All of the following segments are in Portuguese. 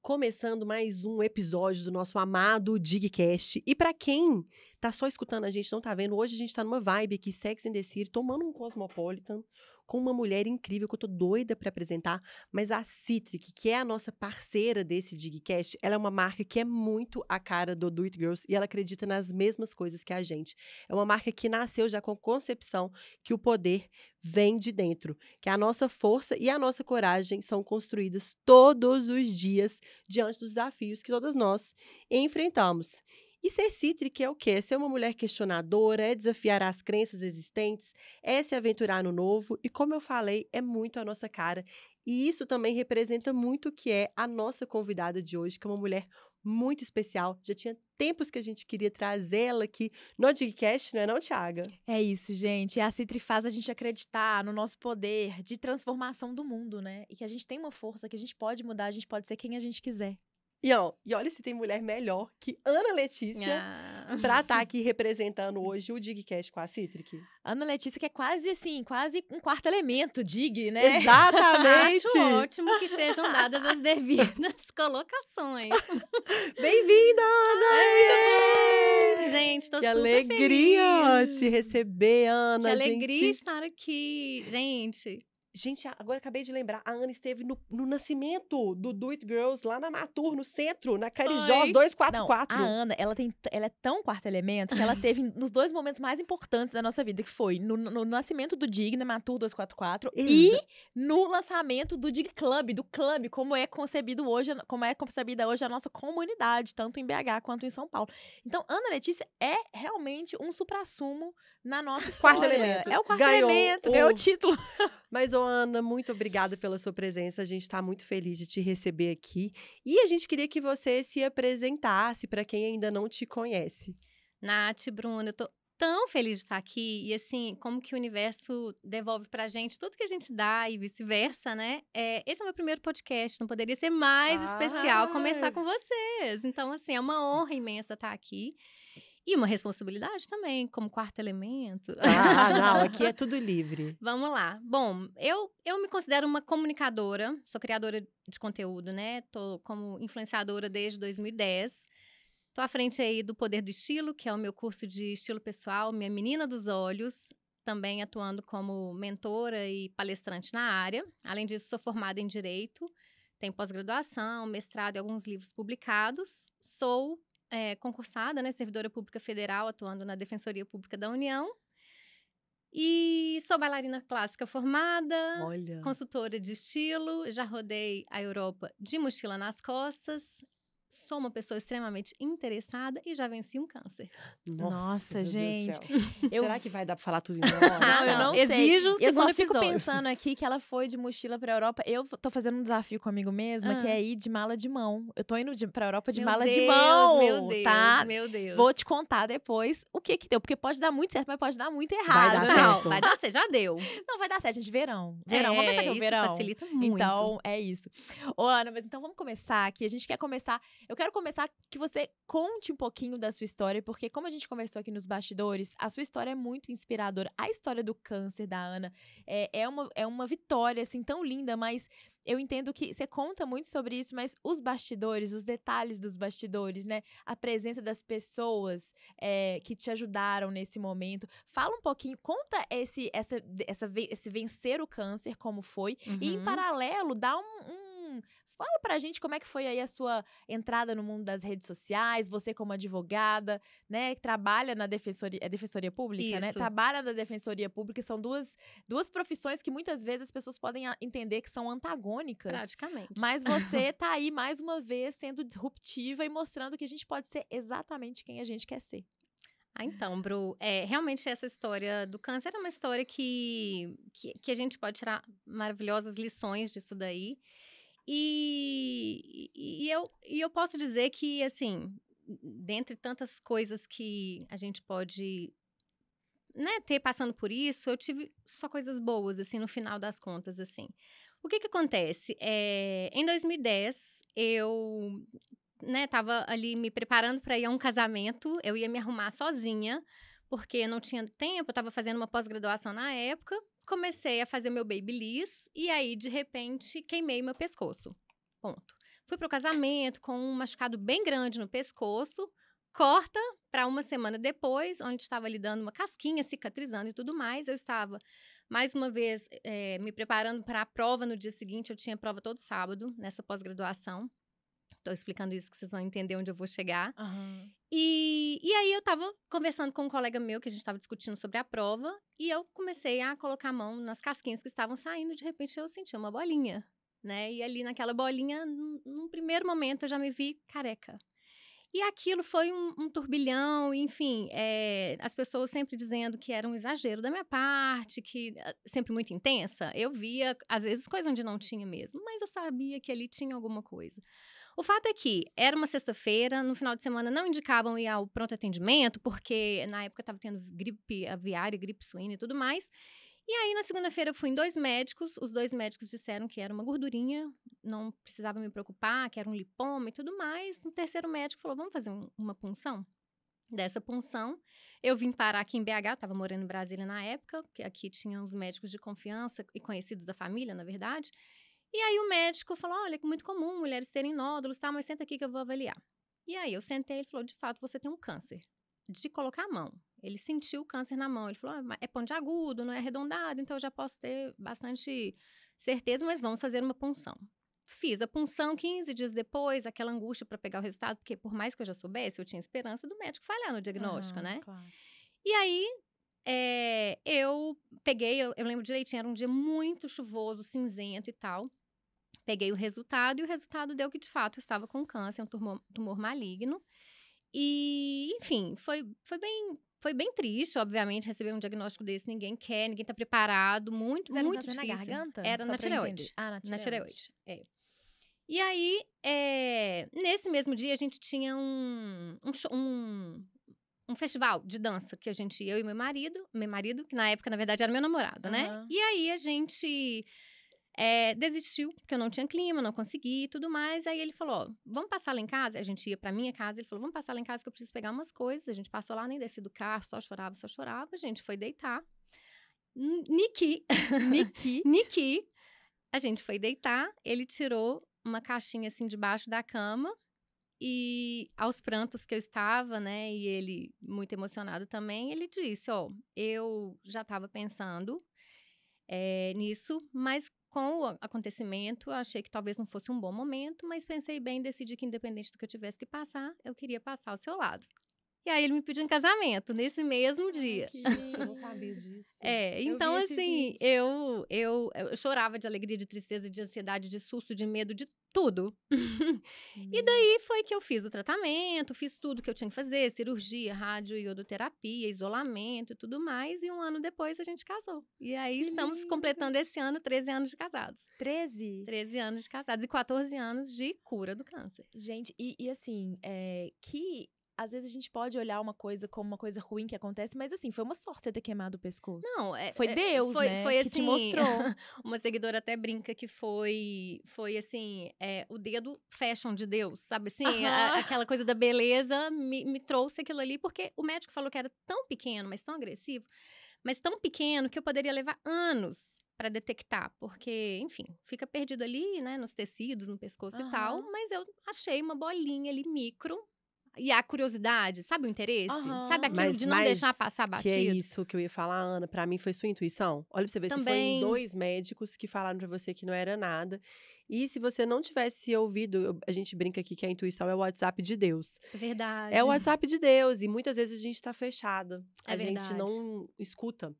Começando mais um episódio do nosso amado Digcast. E pra quem tá só escutando a gente, não tá vendo, hoje a gente tá numa vibe aqui, Sex and the City, tomando um Cosmopolitan, com uma mulher incrível que eu tô doida pra apresentar, mas a Citric, que é a nossa parceira desse Digcast, ela é uma marca que é muito a cara do It Girls e ela acredita nas mesmas coisas que a gente. É uma marca que nasceu já com a concepção que o poder vem de dentro, que a nossa força e a nossa coragem são construídas todos os dias diante dos desafios que todas nós enfrentamos. E ser cítrica é o quê? É ser uma mulher questionadora, é desafiar as crenças existentes, é se aventurar no novo e, como eu falei, é muito a nossa cara. E isso também representa muito o que é a nossa convidada de hoje, que é uma mulher muito especial. Já tinha tempos que a gente queria trazê-la aqui no Digcast, não é não, Thiaga? É isso, gente. E a Citri faz a gente acreditar no nosso poder de transformação do mundo, né? E que a gente tem uma força, que a gente pode mudar, a gente pode ser quem a gente quiser. E olha se tem mulher melhor que Ana Letícia pra estar aqui representando hoje o Digcast com a Citric. Ana Letícia, que é quase assim, quase um quarto elemento, dig, né? Exatamente! Acho ótimo que sejam dadas as devidas colocações. Bem-vinda, Ana! Gente, tô Que super alegria feliz. te receber, Ana. Que alegria gente. estar aqui. Gente, agora acabei de lembrar, a Ana esteve no nascimento do It Girls, lá na Matur, no centro, na Carijós Foi. 244. Não, a Ana, ela é tão quarto elemento que ela teve nos dois momentos mais importantes da nossa vida, que foi no nascimento do Dig, na Matur 244, e no lançamento do Dig Club, do clube, como é concebida hoje a nossa comunidade, tanto em BH quanto em São Paulo. Então, Ana Letícia é realmente um suprassumo na nossa história. Quarto elemento. É o quarto Ganhou elemento, ganhou o título. Mas, ô Ana, muito obrigada pela sua presença. A gente está muito feliz de te receber aqui. E a gente queria que você se apresentasse para quem ainda não te conhece. Nath, Bruna, eu tô tão feliz de estar aqui. E assim, como que o universo devolve pra gente tudo que a gente dá e vice-versa, né? Esse é o meu primeiro podcast, não poderia ser mais especial começar com vocês. Então, assim, é uma honra imensa estar aqui. E uma responsabilidade também, como quarto elemento. Não, aqui é tudo livre. Vamos lá. Bom, eu me considero uma comunicadora, sou criadora de conteúdo, né? Tô como influenciadora desde 2010. Tô à frente aí do Poder do Estilo, que é o meu curso de estilo pessoal, minha menina dos olhos, também atuando como mentora e palestrante na área. Além disso, sou formada em Direito, tenho pós-graduação, mestrado e alguns livros publicados. Sou concursada, né, servidora pública federal, atuando na Defensoria Pública da União. E sou bailarina clássica formada, Olha. consultora de estilo, já rodei a Europa de mochila nas costas. Sou uma pessoa extremamente interessada e já venci um câncer. Nossa, meu Deus do gente. céu. Será que vai dar pra falar tudo em nós? Não, eu não sei. Exijo o Eu só segundo fico episódio. pensando aqui que ela foi de mochila pra Europa. Eu tô fazendo um desafio comigo mesma, que é ir de mala de mão. Eu tô indo pra Europa de mala de mão, Meu Deus, tá? meu Deus. Vou te contar depois o que deu. Porque pode dar muito certo, mas pode dar muito Vai errado. dar Não, certo. vai dar certo, já deu. Não, vai dar certo, gente. Verão. Vamos pensar que é o isso verão. facilita muito. Então, é isso. Ô, Ana, mas então vamos começar aqui. A gente quer começar... Eu quero começar que você conte um pouquinho da sua história, porque como a gente conversou aqui nos bastidores, a sua história é muito inspiradora. A história do câncer da Ana é uma vitória, assim, tão linda, mas eu entendo que você conta muito sobre isso, mas os bastidores, os detalhes dos bastidores, né? A presença das pessoas que te ajudaram nesse momento. Fala um pouquinho, conta esse vencer o câncer, como foi, e em paralelo, dá fala pra gente como é que foi aí a sua entrada no mundo das redes sociais, você como advogada, né, que trabalha na Defensoria Pública, né? Isso. Trabalha na Defensoria Pública, são duas profissões que muitas vezes as pessoas podem entender que são antagônicas. Praticamente. Mas você tá aí, mais uma vez, sendo disruptiva e mostrando que a gente pode ser exatamente quem a gente quer ser. Então, Bru, realmente essa história do câncer é uma história que a gente pode tirar maravilhosas lições disso daí. E eu posso dizer que, assim, dentre tantas coisas que a gente pode, né, ter passando por isso, eu tive só coisas boas, assim, no final das contas, assim. O que acontece? Em 2010, eu, né, tava ali me preparando para ir a um casamento, eu ia me arrumar sozinha, porque não tinha tempo, eu tava fazendo uma pós-graduação na época, comecei a fazer meu babyliss e aí, de repente, queimei meu pescoço. Ponto. Fui pro casamento com um machucado bem grande no pescoço. Corta para uma semana depois, onde estava ali dando uma casquinha, cicatrizando e tudo mais. Eu estava, mais uma vez, me preparando para a prova no dia seguinte. Eu tinha prova todo sábado, nessa pós-graduação. Estou explicando isso que vocês vão entender onde eu vou chegar. Aham. E aí eu estava conversando com um colega meu, que a gente estava discutindo sobre a prova. E eu comecei a colocar a mão nas casquinhas que estavam saindo. De repente, eu senti uma bolinha, né? E ali naquela bolinha, num primeiro momento, eu já me vi careca. E aquilo foi um turbilhão, enfim, as pessoas sempre dizendo que era um exagero da minha parte, que sempre muito intensa. Eu via, às vezes, coisa onde não tinha mesmo, mas eu sabia que ali tinha alguma coisa. O fato é que era uma sexta-feira, no final de semana não indicavam ir ao pronto atendimento, porque na época estava tendo gripe aviária, gripe suína e tudo mais. E aí, na segunda-feira, eu fui em 2 médicos. Os 2 médicos disseram que era uma gordurinha, não precisava me preocupar, que era um lipoma e tudo mais. No terceiro médico falou, vamos fazer uma punção? Dessa punção, eu vim parar aqui em BH, estava morando em Brasília na época, porque aqui tinha os médicos de confiança e conhecidos da família, na verdade. E aí o médico falou, olha, é muito comum mulheres terem nódulos, tá? Mas senta aqui que eu vou avaliar. E aí eu sentei, ele falou, de fato, você tem um câncer. De colocar a mão. Ele sentiu o câncer na mão. Ele falou, é pontiagudo, não é arredondado, então eu já posso ter bastante certeza, mas vamos fazer uma punção. Fiz a punção, 15 dias depois, aquela angústia para pegar o resultado, porque por mais que eu já soubesse, eu tinha esperança do médico falhar no diagnóstico, né? Claro. E aí, eu peguei, eu lembro direitinho, era um dia muito chuvoso, cinzento e tal. Peguei o resultado e o resultado deu que, de fato, eu estava com câncer, um tumor maligno. E, enfim, foi bem triste, obviamente, receber um diagnóstico desse. Ninguém quer, ninguém tá preparado. Muito, Mas era um muito câncer na difícil. garganta? Era Só na pra eu tireoide. entender. Ah, Na tireoide, E aí, nesse mesmo dia, a gente tinha um festival de dança que a gente, eu e meu marido, que na época, na verdade, era meu namorado, né? Aham. E aí, a gente desistiu, porque eu não tinha clima, não consegui e tudo mais. Aí ele falou, ó, vamos passar lá em casa? A gente ia pra minha casa, ele falou, vamos passar lá em casa que eu preciso pegar umas coisas. A gente passou lá, nem desci do carro, só chorava. A gente foi deitar. Niki. A gente foi deitar, ele tirou uma caixinha assim debaixo da cama. E aos prantos que eu estava, né, e ele muito emocionado também, ele disse, ó, eu já estava pensando nisso, mas com o acontecimento, eu achei que talvez não fosse um bom momento, mas pensei bem, decidi que independente do que eu tivesse que passar, eu queria passar ao seu lado. E aí ele me pediu em casamento, nesse mesmo dia. Eu não sabia disso. Então vi esse assim, vídeo. eu chorava de alegria, de tristeza, de ansiedade, de susto, de medo, de tudo. E daí foi que eu fiz o tratamento, fiz tudo que eu tinha que fazer, cirurgia, radioiodoterapia, isolamento e tudo mais. E um ano depois a gente casou. E aí Que estamos lindo. completando esse ano 13 anos de casados. 13? 13 anos de casados e 14 anos de cura do câncer. Gente, e assim, que às vezes a gente pode olhar uma coisa como uma coisa ruim que acontece, mas assim, foi uma sorte você ter queimado o pescoço. Não, Foi Deus, né, foi que te assim, mostrou. Uma seguidora até brinca que foi assim, o dedo fashion de Deus, sabe assim? Aham. Aquela coisa da beleza me trouxe aquilo ali, porque o médico falou que era tão pequeno, mas tão agressivo, mas tão pequeno que eu poderia levar anos para detectar, porque, enfim, fica perdido ali, né, nos tecidos, no pescoço e tal, Aham. mas eu achei uma bolinha ali micro. E a curiosidade, sabe o interesse? Aham. Sabe aquilo de não deixar passar que batido? é isso que eu ia falar, Ana. Pra mim foi sua intuição. Olha pra você ver, você foi Também. em 2 médicos que falaram pra você que não era nada. E se você não tivesse ouvido, a gente brinca aqui que a intuição é o WhatsApp de Deus. Verdade. É o WhatsApp de Deus. E muitas vezes a gente tá fechada. É A gente verdade. não escuta.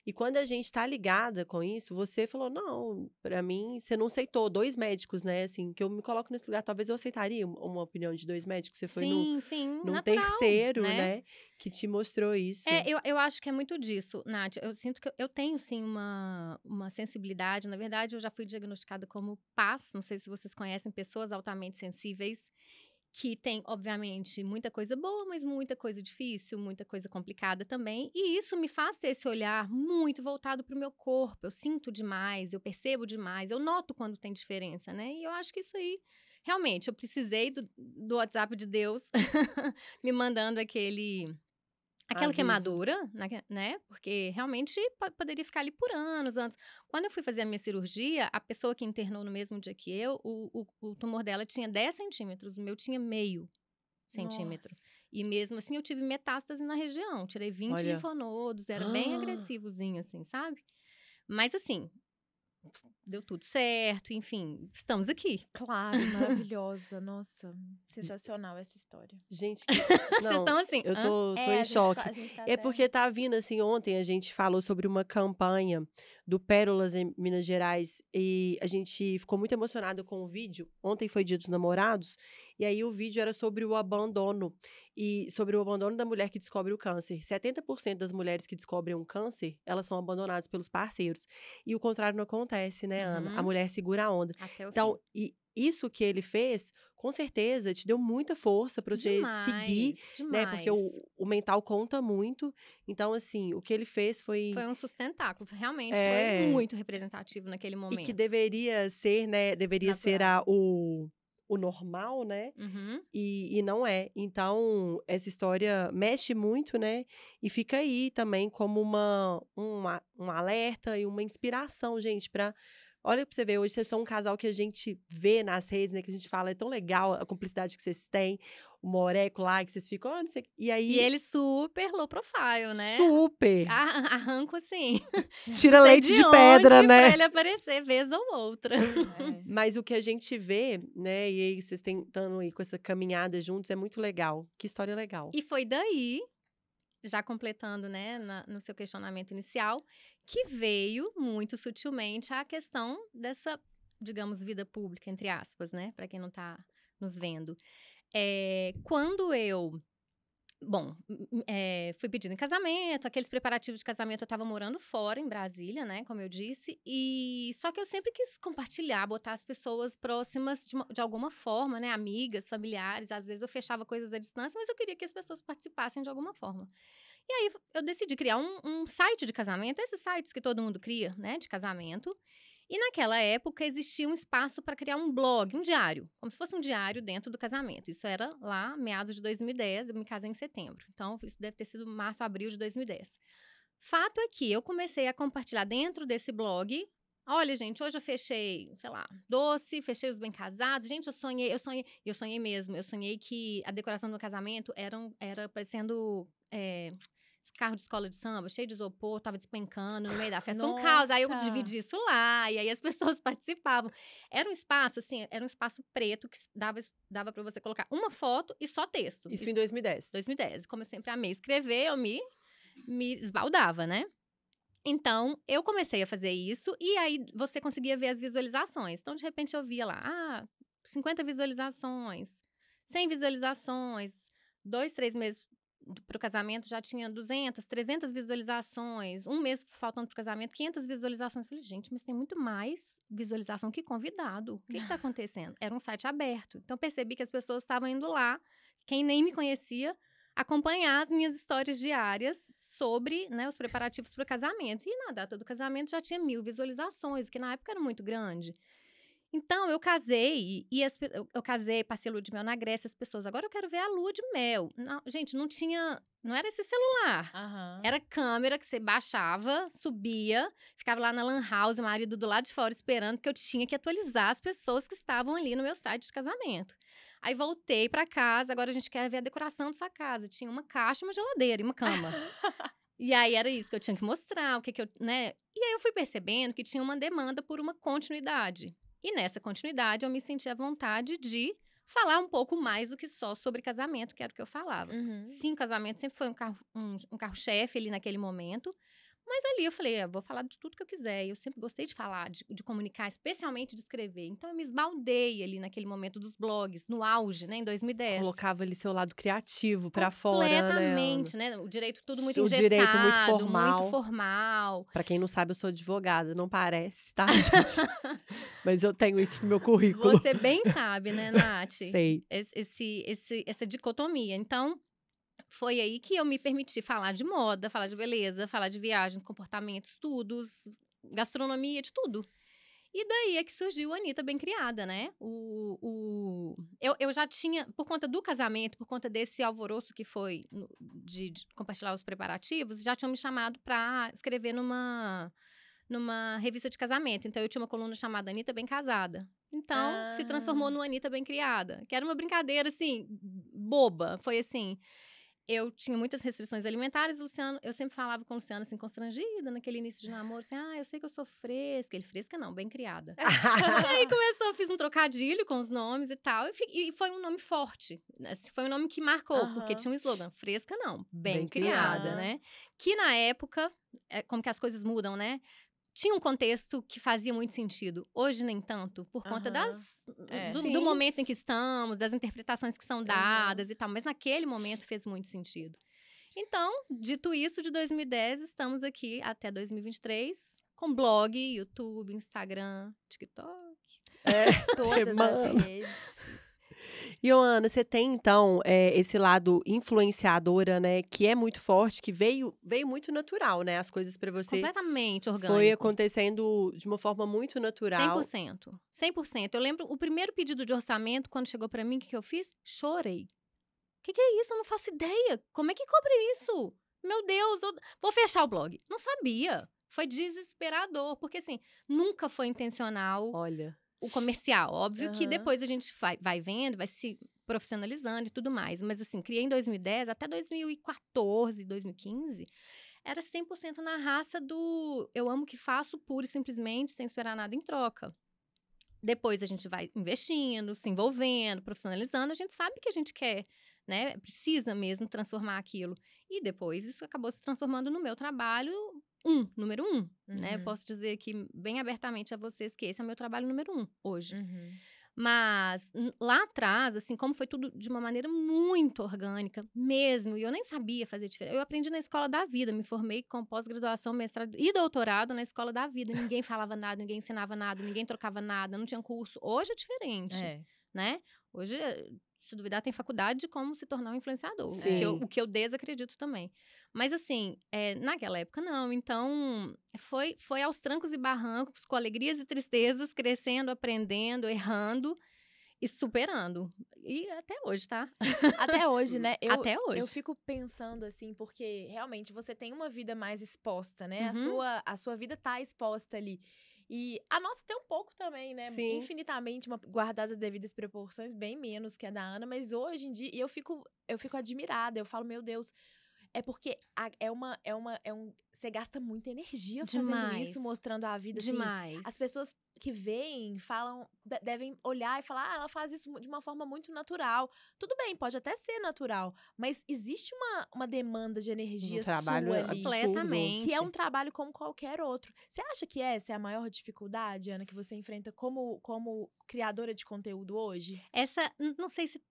E quando a gente tá ligada com isso, você falou, não, pra mim, você não aceitou 2 médicos, né, assim, que eu me coloco nesse lugar, talvez eu aceitaria uma opinião de 2 médicos, você foi Sim, num natural, terceiro, né? né, que te mostrou isso. Eu acho que é muito disso, Nath. Eu sinto que eu tenho, sim, uma sensibilidade. Na verdade, eu já fui diagnosticada como PAS. Não sei se vocês conhecem pessoas altamente sensíveis, que tem, obviamente, muita coisa boa, mas muita coisa difícil, muita coisa complicada também. E isso me faz ter esse olhar muito voltado para o meu corpo. Eu sinto demais, eu percebo demais, eu noto quando tem diferença, né? E eu acho que isso aí, realmente, eu precisei do WhatsApp de Deus me mandando aquela Aviso. queimadura, né? Porque realmente poderia ficar ali por anos. Quando eu fui fazer a minha cirurgia, a pessoa que internou no mesmo dia que eu, o tumor dela tinha 10 centímetros, o meu tinha meio centímetro. Nossa. E mesmo assim, eu tive metástase na região. Tirei 20 Olha. linfonodos, era bem agressivozinho, assim, sabe? Mas assim, deu tudo certo, enfim, estamos aqui. Claro, maravilhosa. Nossa, sensacional essa história. Gente, Vocês não, estão assim, eu hã? tô a em gente choque. a gente tá É até- porque tá vindo, assim, ontem a gente falou sobre uma campanha do Pérolas em Minas Gerais e a gente ficou muito emocionada com o vídeo. Ontem foi Dia dos Namorados e aí o vídeo era sobre o abandono e sobre o abandono da mulher que descobre o câncer. 70% das mulheres que descobrem um câncer, elas são abandonadas pelos parceiros. E o contrário não acontece, né, Ana? A Uhum. mulher segura a onda. Até o Então, fim. e isso que ele fez, com certeza, te deu muita força para você seguir, né? Porque Demais. o mental conta muito. Então, assim, o que ele fez foi. Foi um sustentáculo, realmente foi É. muito representativo naquele E que momento. deveria ser, né? Deveria ser Natural. o normal, né? Uhum. E não é. Então, essa história mexe muito, né? E fica aí também como um alerta e uma inspiração, gente, pra. Olha pra você ver, hoje vocês são um casal que a gente vê nas redes, né? Que a gente fala, é tão legal a cumplicidade que vocês têm, o moreco lá, que vocês ficam, não sei. E aí. E ele super low profile, né? Super! Arranco assim. Tira Não sei leite de pedra, onde né? Pra ele aparecer vez ou outra. É. Mas o que a gente vê, né? E aí vocês tentando aí com essa caminhada juntos, é muito legal. Que história legal. E foi daí, já completando, né, no seu questionamento inicial, que veio muito sutilmente a questão dessa, digamos, vida pública, entre aspas, né, para quem não tá nos vendo. Quando eu, bom, fui pedindo em casamento, aqueles preparativos de casamento, eu tava morando fora, em Brasília, né, como eu disse, e só que eu sempre quis compartilhar, botar as pessoas próximas de alguma forma, né, amigas, familiares, às vezes eu fechava coisas à distância, mas eu queria que as pessoas participassem de alguma forma. E aí eu decidi criar um site de casamento, esses sites que todo mundo cria, né, de casamento. E naquela época existia um espaço para criar um blog, um diário, como se fosse um diário dentro do casamento. Isso era lá, meados de 2010, eu me casei em setembro. Então, isso deve ter sido março, abril de 2010. Fato é que eu comecei a compartilhar dentro desse blog. Olha, gente, hoje eu fechei, sei lá, doce, fechei os bem casados. Gente, eu sonhei mesmo. Eu sonhei que a decoração do meu casamento era parecendo esse carro de escola de samba, cheio de isopor, tava despencando no meio da festa. Foi um caos. Aí eu Nossa! dividi isso lá, e aí as pessoas participavam. Era um espaço, assim, era um espaço preto que dava pra você colocar uma foto e só texto. Isso em 2010. 2010. Como eu sempre amei escrever, eu me esbaldava, né? Então, eu comecei a fazer isso e aí você conseguia ver as visualizações. Então, de repente, eu via lá, 50 visualizações, 100 visualizações, 2, 3 meses pro casamento já tinha 200, 300 visualizações, um mês faltando pro casamento, 500 visualizações. Eu falei, gente, mas tem muito mais visualização que convidado. O que tá acontecendo? Era um site aberto. Então, percebi que as pessoas estavam indo lá, quem nem me conhecia, acompanhar as minhas histórias diárias sobre, né, os preparativos para o casamento. E na data do casamento já tinha 1000 visualizações, que na época era muito grande. Então, eu casei, eu casei, passei a lua de mel na Grécia, as pessoas, agora eu quero ver a lua de mel. Não, gente, não era esse celular. Aham. Era câmera que você baixava, subia, ficava lá na lan house, o marido do lado de fora esperando, porque eu tinha que atualizar as pessoas que estavam ali no meu site de casamento. Aí voltei pra casa, agora a gente quer ver a decoração da sua casa. Tinha uma caixa, uma geladeira e uma cama. E aí era isso que eu tinha que mostrar, o que eu, né? E aí eu fui percebendo que tinha uma demanda por uma continuidade. E nessa continuidade eu me senti à vontade de falar um pouco mais do que só sobre casamento, que era o que eu falava. Uhum. Sim, casamento sempre foi um carro-chefe ali naquele momento. Mas ali eu falei, vou falar de tudo que eu quiser. E eu sempre gostei de falar, de comunicar, especialmente de escrever. Então eu me esbaldei ali naquele momento dos blogs, no auge, né, em 2010. Colocava ali seu lado criativo pra fora, né, Ana? Completamente, né? O direito tudo muito O engessado, direito muito formal. muito formal. Pra quem não sabe, eu sou advogada. Não parece, tá, gente? Mas eu tenho isso no meu currículo. Você bem sabe, né, Nath? Sei. Essa dicotomia. Então, foi aí que eu me permiti falar de moda, falar de beleza, falar de viagem, comportamento, estudos, gastronomia, de tudo. E daí é que surgiu a Anitta Bem Criada, né? Eu já tinha, por conta do casamento, por conta desse alvoroço que foi de compartilhar os preparativos, já tinham me chamado para escrever numa revista de casamento. Então, eu tinha uma coluna chamada Anitta Bem Casada. Então, se transformou no Anitta Bem Criada. Que era uma brincadeira, assim, boba. Foi assim... Eu tinha muitas restrições alimentares, o Luciano, eu sempre falava com o Luciano, assim, constrangida, naquele início de namoro, assim, eu sei que eu sou fresca. Ele, fresca não, bem criada. E aí começou, fiz um trocadilho com os nomes e tal, e foi um nome forte. Foi um nome que marcou, porque tinha um slogan, fresca não, bem criada, né? Que na época, como que as coisas mudam, né? Tinha um contexto que fazia muito sentido. Hoje, nem tanto, por conta do momento em que estamos, das interpretações que são dadas e tal. Mas naquele momento fez muito sentido. Então, dito isso, de 2010, estamos aqui até 2023, com blog, YouTube, Instagram, TikTok. Todas as redes. E, Ana, você tem, então, esse lado influenciadora, né? Que é muito forte, que veio muito natural, né? As coisas pra você... Completamente orgânico. Foi acontecendo de uma forma muito natural. 100%. 100%. Eu lembro o primeiro pedido de orçamento, quando chegou pra mim, o que eu fiz? Chorei. O que é isso? Eu não faço ideia. Como é que cobre isso? Meu Deus, vou fechar o blog. Não sabia. Foi desesperador, porque, assim, nunca foi intencional... Olha... O comercial, óbvio que depois a gente vai vendo, vai se profissionalizando e tudo mais. Mas assim, criei em 2010, até 2014, 2015, era 100% na raça do eu amo o que faço, pura e simplesmente, sem esperar nada em troca. Depois a gente vai investindo, se envolvendo, profissionalizando, a gente sabe que a gente quer, né? Precisa mesmo transformar aquilo. E depois isso acabou se transformando no meu trabalho número 1, né? Posso dizer aqui bem abertamente a vocês que esse é o meu trabalho número 1 hoje. Mas lá atrás, assim, como foi tudo de uma maneira muito orgânica mesmo, e eu nem sabia fazer diferença. Eu aprendi na escola da vida, me formei com pós-graduação, mestrado e doutorado na escola da vida. Ninguém falava nada, ninguém ensinava nada, ninguém trocava nada, não tinha curso. Hoje é diferente, né? Hoje, se duvidar, tem faculdade de como se tornar um influenciador. O que eu desacredito também. Mas, assim, naquela época, não. Então, foi aos trancos e barrancos, com alegrias e tristezas, crescendo, aprendendo, errando e superando. E até hoje, tá? Até hoje, né? Até hoje. Eu fico pensando, assim, porque realmente você tem uma vida mais exposta, né? A sua vida tá exposta ali. E a nossa tem um pouco também, né? Sim. Infinitamente, guardadas as devidas proporções, bem menos que a da Ana. Mas hoje em dia, eu fico admirada. Eu falo, meu Deus, é porque você gasta muita energia fazendo isso, mostrando a vida. Demais. Assim, as pessoas que veem, falam, devem olhar e falar, ela faz isso de uma forma muito natural. Tudo bem, pode até ser natural, mas existe uma demanda de energia trabalho sua ali. Completamente. Que é um trabalho como qualquer outro. Você acha que essa é a maior dificuldade, Ana, que você enfrenta como criadora de conteúdo hoje? Essa, não sei se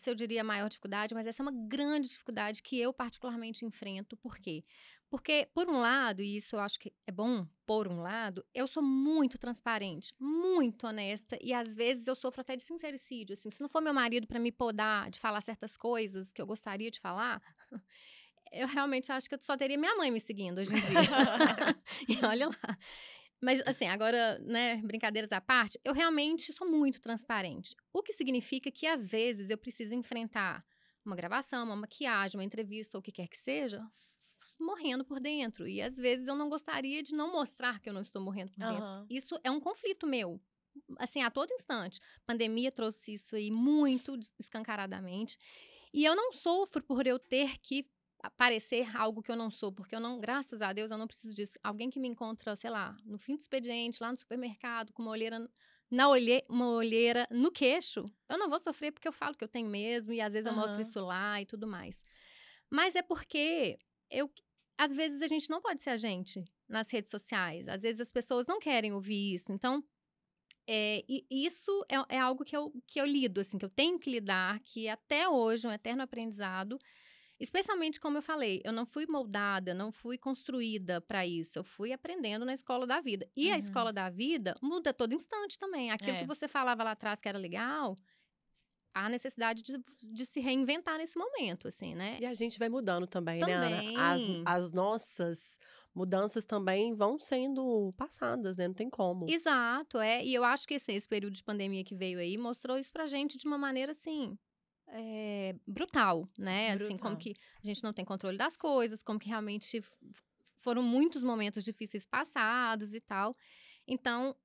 eu diria a maior dificuldade, mas essa é uma grande dificuldade que eu particularmente enfrento. Por quê? Porque, por um lado, e isso eu acho que é bom, por um lado, eu sou muito transparente, muito honesta, e às vezes eu sofro até de sincericídio, assim, se não for meu marido para me podar de falar certas coisas que eu gostaria de falar, eu realmente acho que eu só teria minha mãe me seguindo hoje em dia. E olha lá. Mas, assim, agora, né, brincadeiras à parte, eu realmente sou muito transparente. O que significa que, às vezes, eu preciso enfrentar uma gravação, uma maquiagem, uma entrevista, ou o que quer que seja, morrendo por dentro. E, às vezes, eu não gostaria de não mostrar que eu não estou morrendo por dentro. Isso é um conflito meu, assim, a todo instante. A pandemia trouxe isso aí muito escancaradamente. E eu não sofro por eu ter que parecer algo que eu não sou, porque eu não, graças a Deus, eu não preciso disso. Alguém que me encontra, sei lá, no fim do expediente, lá no supermercado, com uma olheira no queixo, eu não vou sofrer porque eu falo que eu tenho mesmo, e às vezes eu mostro isso lá e tudo mais. Mas é porque às vezes a gente não pode ser a gente nas redes sociais, às vezes as pessoas não querem ouvir isso, então e isso é algo que eu lido, assim, que eu tenho que lidar, que até hoje é um eterno aprendizado. Especialmente, como eu falei, eu não fui moldada, não fui construída para isso. Eu fui aprendendo na escola da vida. E a escola da vida muda a todo instante também. Aquilo que você falava lá atrás que era legal, há necessidade de se reinventar nesse momento, assim, né? E a gente vai mudando também, né, Ana? As nossas mudanças também vão sendo passadas, né? Não tem como. Exato, e eu acho que esse período de pandemia que veio aí mostrou isso pra gente de uma maneira, assim, brutal, né? Assim, como Brutal. que a gente não tem controle das coisas, como que realmente foram muitos momentos difíceis passados e tal. Então,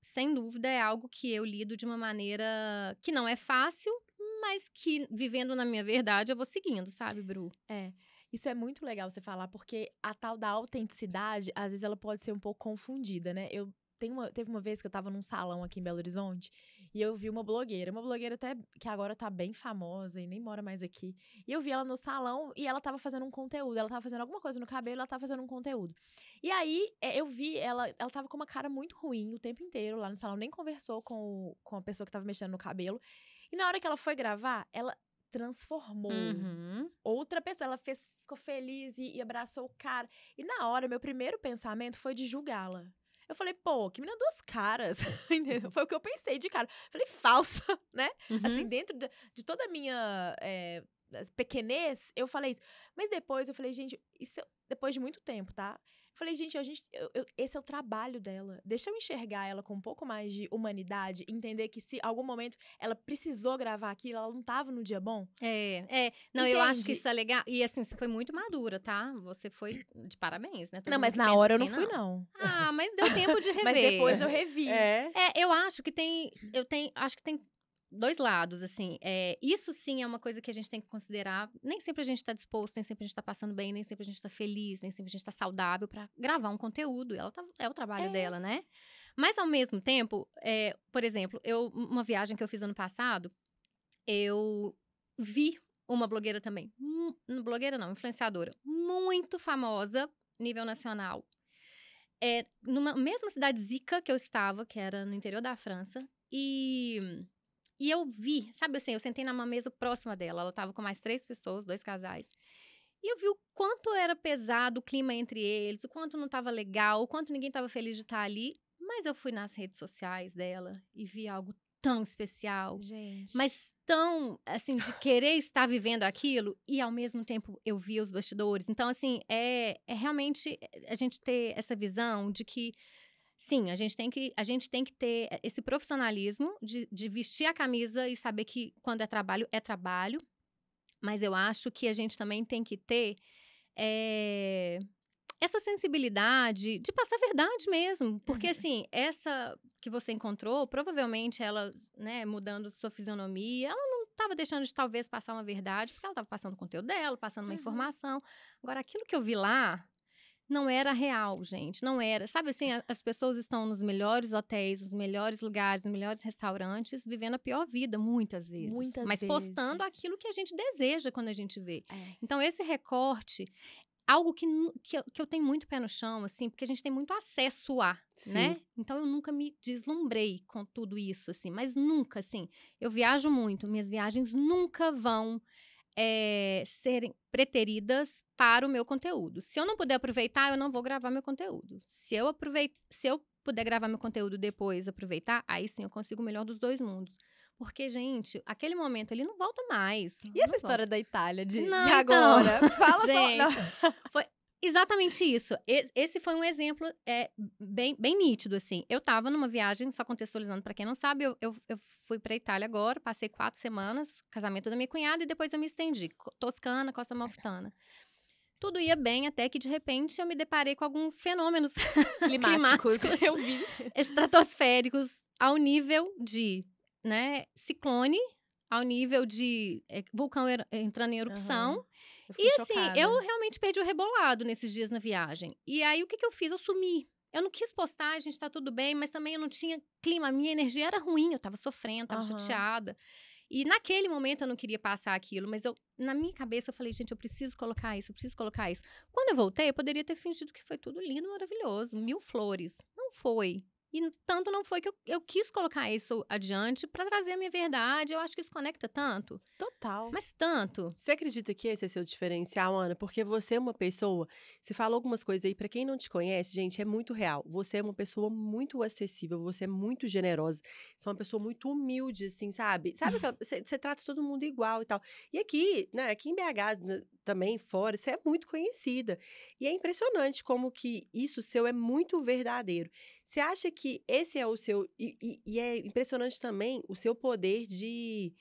sem dúvida, é algo que eu lido de uma maneira que não é fácil, mas que, vivendo na minha verdade, eu vou seguindo, sabe, Bru? Isso é muito legal você falar, porque a tal da autenticidade, às vezes ela pode ser um pouco confundida, né? Teve uma vez que eu tava num salão aqui em Belo Horizonte e eu vi uma blogueira até que agora tá bem famosa e nem mora mais aqui. E eu vi ela no salão e ela tava fazendo um conteúdo, ela tava fazendo alguma coisa no cabelo, ela tava fazendo um conteúdo. E aí eu vi ela tava com uma cara muito ruim o tempo inteiro lá no salão, nem conversou com a pessoa que tava mexendo no cabelo. E na hora que ela foi gravar, ela transformou outra pessoa. Ela ficou feliz e abraçou o cara. E na hora, meu primeiro pensamento foi de julgá-la. Eu falei, pô, que menina duas caras. Entendeu? Foi o que eu pensei de cara. Falei, falsa, né? Assim, dentro de toda a minha pequenez, eu falei isso. Mas depois eu falei, gente, isso depois de muito tempo, tá? Eu falei, gente, esse é o trabalho dela. Deixa eu enxergar ela com um pouco mais de humanidade, entender que se algum momento ela precisou gravar aquilo, ela não tava no dia bom. Não, Entende? eu acho que isso é legal. E assim, você foi muito madura, tá? Você foi de parabéns, né? Todo Não, mundo mas que na pensa hora eu assim, não fui, não. Ah, mas deu tempo de rever. Mas depois eu revi. Eu acho que acho que tem dois lados, assim. Isso sim é uma coisa que a gente tem que considerar. Nem sempre a gente tá disposto, nem sempre a gente tá passando bem, nem sempre a gente tá feliz, nem sempre a gente tá saudável pra gravar um conteúdo. É o trabalho dela, né? Mas, ao mesmo tempo, por exemplo, uma viagem que eu fiz ano passado, eu vi uma blogueira também. Blogueira não, influenciadora. Muito famosa, nível nacional. Numa mesma cidade zica que eu estava, que era no interior da França. E eu vi, sabe assim, eu sentei numa mesa próxima dela. Ela tava com mais 3 pessoas, 2 casais. E eu vi o quanto era pesado o clima entre eles, o quanto não tava legal, o quanto ninguém tava feliz de estar ali. Mas eu fui nas redes sociais dela e vi algo tão especial. Gente. Mas tão, assim, de querer estar vivendo aquilo. E, ao mesmo tempo, eu vi os bastidores. Então, assim, realmente a gente ter essa visão de que sim, a gente tem que ter esse profissionalismo de vestir a camisa e saber que quando é trabalho. Mas eu acho que a gente também tem que ter essa sensibilidade de passar a verdade mesmo. Porque, assim, essa que você encontrou, provavelmente ela, né, mudando sua fisionomia, ela não estava deixando de talvez passar uma verdade, porque ela estava passando o conteúdo dela, passando uma informação. Agora, aquilo que eu vi lá não era real, gente. Não era. Sabe assim, as pessoas estão nos melhores hotéis, nos melhores lugares, nos melhores restaurantes, vivendo a pior vida, muitas vezes. Mas postando aquilo que a gente deseja quando a gente vê. Então, esse recorte, algo que eu tenho muito pé no chão, assim, porque a gente tem muito acesso a, né? Então, eu nunca me deslumbrei com tudo isso, assim. Mas nunca, assim, eu viajo muito. Minhas viagens nunca vão serem preteridas para o meu conteúdo. Se eu não puder aproveitar, eu não vou gravar meu conteúdo. Se eu puder gravar meu conteúdo depois, aproveitar, aí sim eu consigo o melhor dos dois mundos. Porque, gente, aquele momento ali não volta mais. E essa história da Itália de Não, agora? então, Fala gente, só. foi exatamente isso. Esse foi um exemplo bem nítido, assim. Eu tava numa viagem, só contextualizando pra quem não sabe, eu fui pra Itália agora, passei 4 semanas, casamento da minha cunhada, e depois eu me estendi. Toscana, Costa Amalfitana. Tudo ia bem, até que, de repente, eu me deparei com alguns fenômenos climáticos. Eu vi. Estratosféricos, ao nível de, né, ciclone, ao nível de vulcão entrando em erupção. E assim, chocada. eu realmente perdi o rebolado nesses dias na viagem. E aí, o que eu fiz? Eu sumi. Eu não quis postar, a gente tá tudo bem, mas também eu não tinha clima. A minha energia era ruim, eu tava sofrendo, tava chateada. E naquele momento eu não queria passar aquilo, mas na minha cabeça eu falei, gente, eu preciso colocar isso, eu preciso colocar isso. Quando eu voltei, eu poderia ter fingido que foi tudo lindo, maravilhoso, 1000 flores. Não foi. E tanto não foi que eu quis colocar isso adiante para trazer a minha verdade. Eu acho que isso conecta tanto, Total. mas tanto. Você acredita que esse é seu diferencial, Ana? Porque você é uma pessoa. Você falou algumas coisas aí, pra quem não te conhece, gente, é muito real. Você é uma pessoa muito acessível, você é muito generosa. Você é uma pessoa muito humilde, assim, sabe? Sabe aquela. Você trata todo mundo igual e tal. E aqui, né, aqui em BH, né, também fora, você é muito conhecida. E é impressionante como que isso seu é muito verdadeiro. Você acha que esse é o seu. E é impressionante também o seu poder de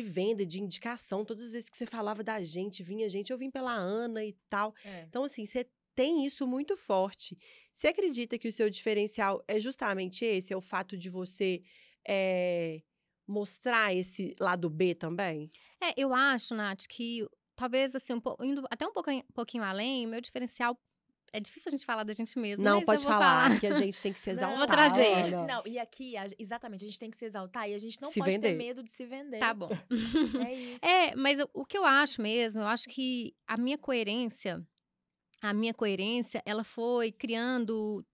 venda, de indicação. Todas as vezes que você falava da gente, vinha gente, eu vim pela Ana e tal. É. Então, assim, você tem isso muito forte. Você acredita que o seu diferencial é justamente esse? É o fato de você mostrar esse lado B também? Eu acho, Nath, que talvez, assim, indo até um pouquinho além, o meu diferencial. É difícil a gente falar da gente mesmo, Não, mas pode eu vou falar, falar. que a gente tem que se Não, exaltar. vou trazer. Ana. Não, e aqui, exatamente, a gente tem que se exaltar e a gente não Se pode ter vender. medo de se vender. Tá bom. É isso. Mas o que eu acho mesmo, eu acho que a minha coerência, ela foi criando,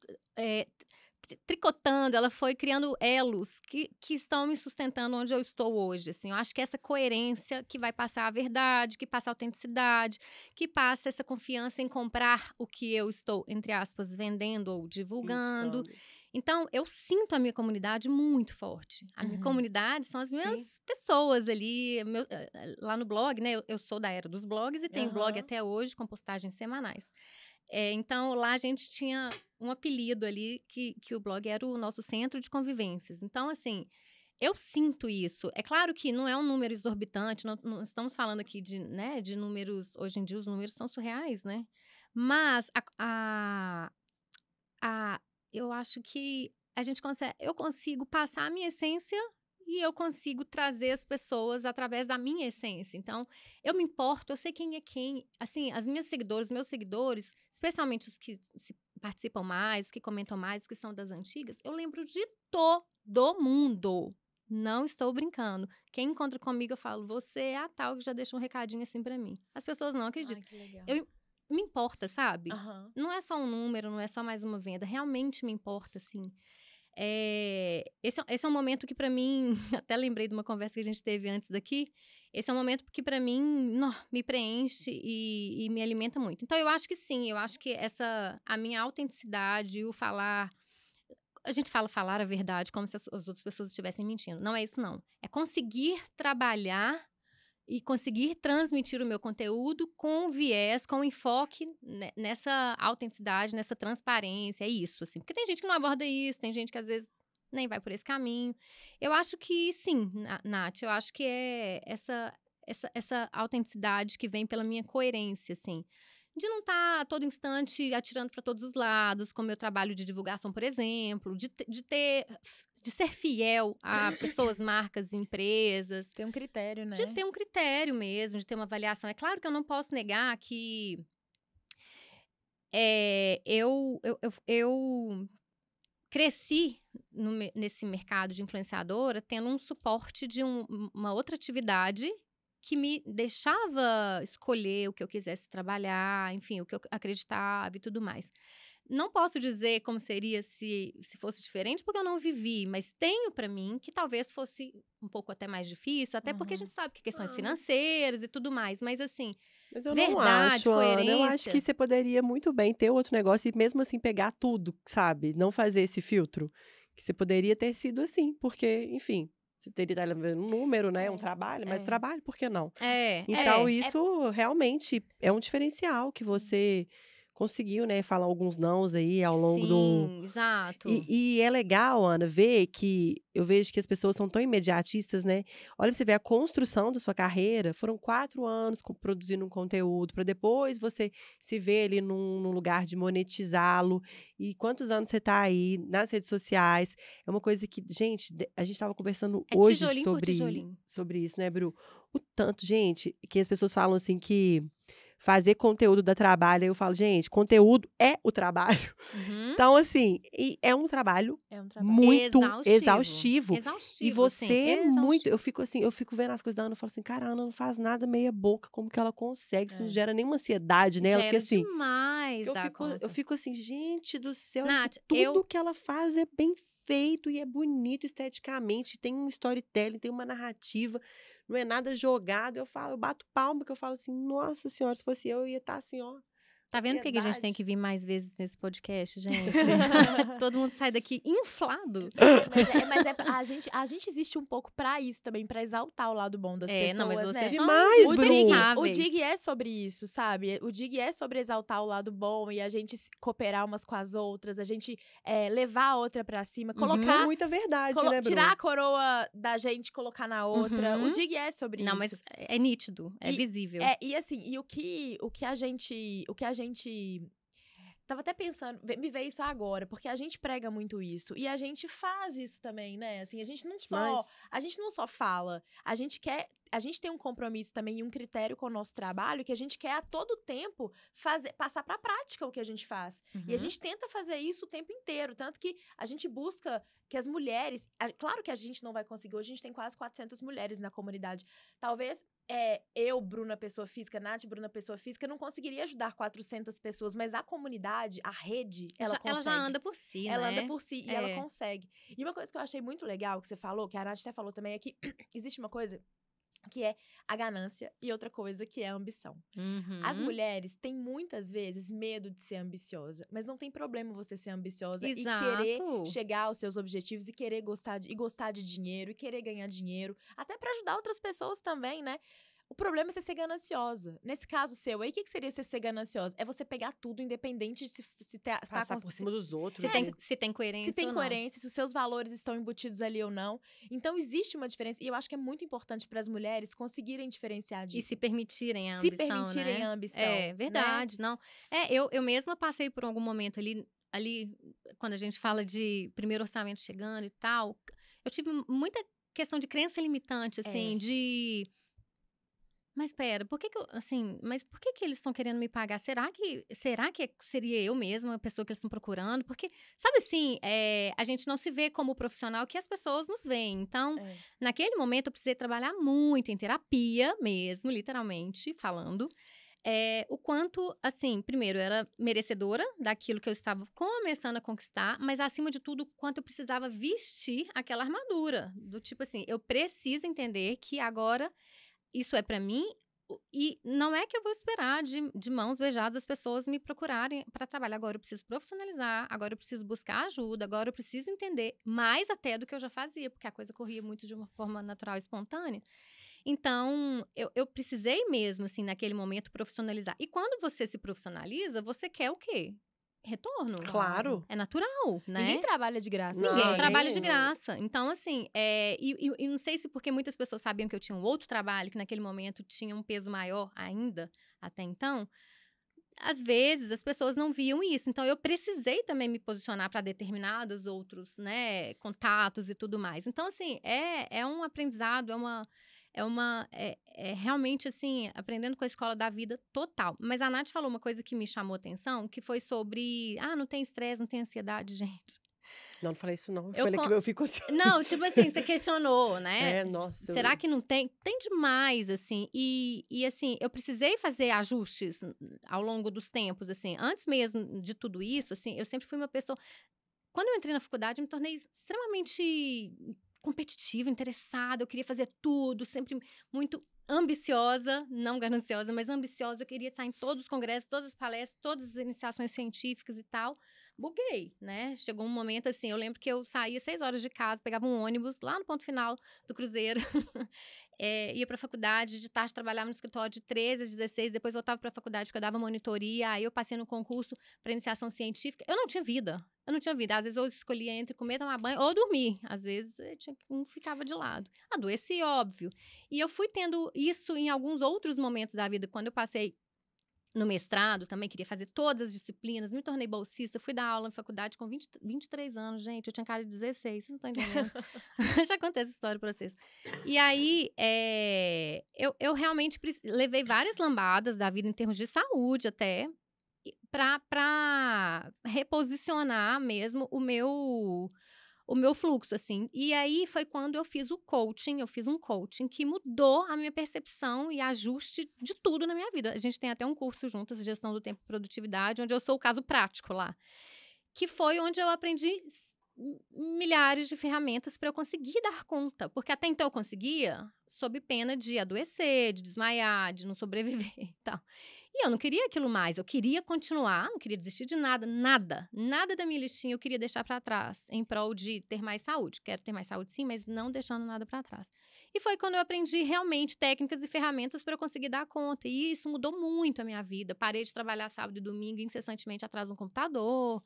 tricotando, ela foi criando elos que estão me sustentando onde eu estou hoje, assim. Eu acho que essa coerência que vai passar a verdade, que passa a autenticidade, que passa essa confiança em comprar o que eu estou, entre aspas, vendendo ou divulgando. Indicando. Então, eu sinto a minha comunidade muito forte. A minha Uhum. comunidade são as minhas Sim. pessoas ali. Lá no blog, né? Eu sou da era dos blogs e tenho blog Aham. até hoje com postagens semanais. Então, lá a gente tinha um apelido ali que o blog era o nosso centro de convivências. Então, assim, eu sinto isso. É claro que não é um número exorbitante, não estamos falando aqui de números. Hoje em dia, os números são surreais, né? Mas eu acho que eu consigo passar a minha essência e eu consigo trazer as pessoas através da minha essência. Então, eu me importo, eu sei quem é quem. Assim, as minhas seguidoras, meus seguidores, especialmente os que participam mais, os que comentam mais, os que são das antigas, eu lembro de todo mundo. Não estou brincando. Quem encontra comigo, eu falo, você é a tal que já deixa um recadinho assim pra mim. As pessoas não acreditam. Ai, que legal. Me importa, sabe? Aham. Não é só um número, não é só mais uma venda. Realmente me importa, assim. Esse é um momento que, pra mim, até lembrei de uma conversa que a gente teve antes daqui. Esse é um momento que, pra mim, me preenche e me alimenta muito. Então, eu acho que sim, eu acho que a minha autenticidade, o falar. A gente falar a verdade como se as outras pessoas estivessem mentindo. Não é isso, não. É conseguir trabalhar e conseguir transmitir o meu conteúdo com viés, com enfoque nessa autenticidade, nessa transparência, é isso, assim. Porque tem gente que não aborda isso, tem gente que às vezes nem vai por esse caminho. Eu acho que sim, Nath, eu acho que é essa autenticidade que vem pela minha coerência, assim. De não estar a todo instante atirando para todos os lados, com o meu trabalho de divulgação, por exemplo, de ser fiel a pessoas, marcas, empresas. Tem um critério, né? De ter um critério mesmo, de ter uma avaliação. É claro que eu não posso negar que eu cresci nesse mercado de influenciadora tendo um suporte de uma outra atividade que me deixava escolher o que eu quisesse trabalhar, enfim, o que eu acreditava e tudo mais. Não posso dizer como seria se fosse diferente, porque eu não vivi, mas tenho pra mim que talvez fosse um pouco até mais difícil, até porque a gente sabe que questões financeiras e tudo mais, mas assim, Mas eu verdade, não acho, Ana. Eu acho coerência. que você poderia muito bem ter outro negócio e mesmo assim pegar tudo, sabe? Não fazer esse filtro. Que você poderia ter sido assim, porque, enfim, você teria estar levando um número, né? Um trabalho, mas trabalho, por que não? Então, isso realmente é um diferencial que você conseguiu, né? Falar alguns nãos aí ao longo do. Sim, exato. E é legal, Ana, ver que eu vejo que as pessoas são tão imediatistas, né? Olha pra você ver a construção da sua carreira. Foram 4 anos produzindo um conteúdo, para depois você se ver ali num lugar de monetizá-lo. E quantos anos você tá aí nas redes sociais? É uma coisa que, gente, a gente tava conversando hoje tijolinho por tijolinho. sobre isso, né, Bru? O tanto, gente, que as pessoas falam assim que fazer conteúdo dá trabalho. Aí eu falo, gente, conteúdo é o trabalho. Uhum. Então, assim, é um trabalho É um trabalho. muito exaustivo. Exaustivo, E você assim, é muito. exaustivo. Eu fico vendo as coisas da Ana e falo assim, cara, a Ana não faz nada meia boca. Como que ela consegue? Isso não É. gera nenhuma ansiedade nela. Porque Gera assim, demais da eu conta. fico assim, gente do céu, Nath, tudo que ela faz é bem feito e é bonito esteticamente, tem um storytelling, tem uma narrativa, não é nada jogado. Eu bato palma, que eu falo assim, nossa senhora, se fosse eu ia estar assim, ó. Tá vendo por que a gente tem que ansiedade. vir mais vezes nesse podcast, gente? Todo mundo sai daqui inflado. A gente existe um pouco pra isso também, pra exaltar o lado bom das pessoas, Não, mas né? vocês são Demais, O Bru. Dig, o indispensáveis. Dig é sobre isso, sabe? O Dig é sobre exaltar o lado bom e a gente cooperar umas com as outras, a gente levar a outra pra cima, É colocar. muita verdade, né, Bru? Tirar a coroa da gente e colocar na outra. Uhum. O Dig é sobre Não, isso. mas é nítido, é E- visível. E assim, o que a gente. Tava até pensando, me veio isso agora, porque a gente prega muito isso. E a gente faz isso também, né? Assim, a gente não só fala, a gente tem um compromisso também e um critério com o nosso trabalho que a gente quer a todo tempo passar pra prática o que a gente faz. E a gente tenta fazer isso o tempo inteiro, tanto que a gente busca que as mulheres, claro que a gente não vai conseguir, hoje a gente tem quase 400 mulheres na comunidade. Talvez eu, Bruna, pessoa física, Nath, Bruna, pessoa física, não conseguiria ajudar 400 pessoas, mas a comunidade, a rede, ela consegue. Ela já anda por si, Ela né? anda por si e ela consegue. E uma coisa que eu achei muito legal que você falou, que a Nath até falou também, é que existe uma coisa que é a ganância e outra coisa que é a ambição. Uhum. As mulheres têm muitas vezes medo de ser ambiciosa, mas não tem problema você ser ambiciosa Exato. e querer chegar aos seus objetivos e querer gostar de dinheiro e querer ganhar dinheiro, até pra ajudar outras pessoas também, né? O problema é você ser gananciosa. Nesse caso seu aí, o que seria você ser gananciosa? É você pegar tudo, independente de se tá Passar por cima dos outros. Se tem coerência se tem ou não. coerência, se os seus valores estão embutidos ali ou não. Então, existe uma diferença. E eu acho que é muito importante para as mulheres conseguirem diferenciar disso. E se permitirem a Se ambição, permitirem né? a ambição. É verdade, não. Eu mesma passei por algum momento ali, quando a gente fala de primeiro orçamento chegando e tal, eu tive muita questão de crença limitante, assim, de... Mas pera, por que eles estão querendo me pagar? Será que seria eu mesma a pessoa que eles estão procurando? Porque, sabe assim, a gente não se vê como profissional que as pessoas nos veem. Então, naquele momento, eu precisei trabalhar muito em terapia mesmo, literalmente falando. O quanto, assim, primeiro, eu era merecedora daquilo que eu estava começando a conquistar, mas, acima de tudo, o quanto eu precisava vestir aquela armadura. Do tipo assim, eu preciso entender que agora... Isso é pra mim, e não é que eu vou esperar de mãos beijadas as pessoas me procurarem para trabalhar. Agora eu preciso profissionalizar, agora eu preciso buscar ajuda, agora eu preciso entender mais até do que eu já fazia, porque a coisa corria muito de uma forma natural e espontânea. Então, eu precisei mesmo, assim, naquele momento, profissionalizar. E quando você se profissionaliza, você quer o quê? Retorno. Claro. É natural, né? Ninguém trabalha de graça. Ninguém Não, trabalha de graça. Então, assim, e não sei se porque muitas pessoas sabiam que eu tinha um outro trabalho, que naquele momento tinha um peso maior ainda, até então, às vezes as pessoas não viam isso. Então, eu precisei também me posicionar para determinados outros, né, contatos e tudo mais. Então, assim, é um aprendizado, é realmente, assim, aprendendo com a escola da vida total. Mas a Nath falou uma coisa que me chamou atenção, que foi sobre, não tem estresse, não tem ansiedade, gente. Não falei isso não. Eu falei que eu fico assim. Não, tipo assim, você questionou, né? Nossa. Será que não tem? Tem demais, assim. E assim, eu precisei fazer ajustes ao longo dos tempos, assim. Antes mesmo de tudo isso, assim, eu sempre fui uma pessoa... Quando eu entrei na faculdade, eu me tornei extremamente competitiva, interessada, eu queria fazer tudo, sempre muito ambiciosa, não gananciosa, mas ambiciosa. Eu queria estar em todos os congressos, todas as palestras, todas as iniciações científicas e tal. Buguei, né? Chegou um momento assim, eu lembro que eu saía 6 horas de casa, pegava um ônibus lá no ponto final do cruzeiro, ia pra faculdade, de tarde trabalhava no escritório de 13 às 16, depois voltava pra faculdade porque eu dava monitoria, aí eu passei no concurso para iniciação científica. Eu não tinha vida. Às vezes eu escolhia entre comer, tomar banho ou dormir. Às vezes um ficava de lado. Adoeci, óbvio. E eu fui tendo isso em alguns outros momentos da vida, quando eu passei no mestrado também, queria fazer todas as disciplinas, me tornei bolsista, fui dar aula na faculdade com 23 anos, gente, eu tinha cara de 16, vocês não estão entendendo. Já contei essa história pra vocês. E aí, eu realmente levei várias lambadas da vida em termos de saúde até, pra reposicionar mesmo o meu fluxo, assim. E aí foi quando eu fiz um coaching que mudou a minha percepção e ajuste de tudo na minha vida. A gente tem até um curso juntas, Gestão do Tempo e Produtividade, onde eu sou o caso prático lá. Que foi onde eu aprendi milhares de ferramentas para eu conseguir dar conta. Porque até então eu conseguia, sob pena de adoecer, de desmaiar, de não sobreviver e tal. E eu não queria aquilo mais, eu queria continuar, não queria desistir de nada, nada da minha listinha eu queria deixar para trás, em prol de ter mais saúde. Quero ter mais saúde sim, mas não deixando nada para trás. E foi quando eu aprendi realmente técnicas e ferramentas para eu conseguir dar conta. E isso mudou muito a minha vida. Parei de trabalhar sábado e domingo incessantemente atrás do computador.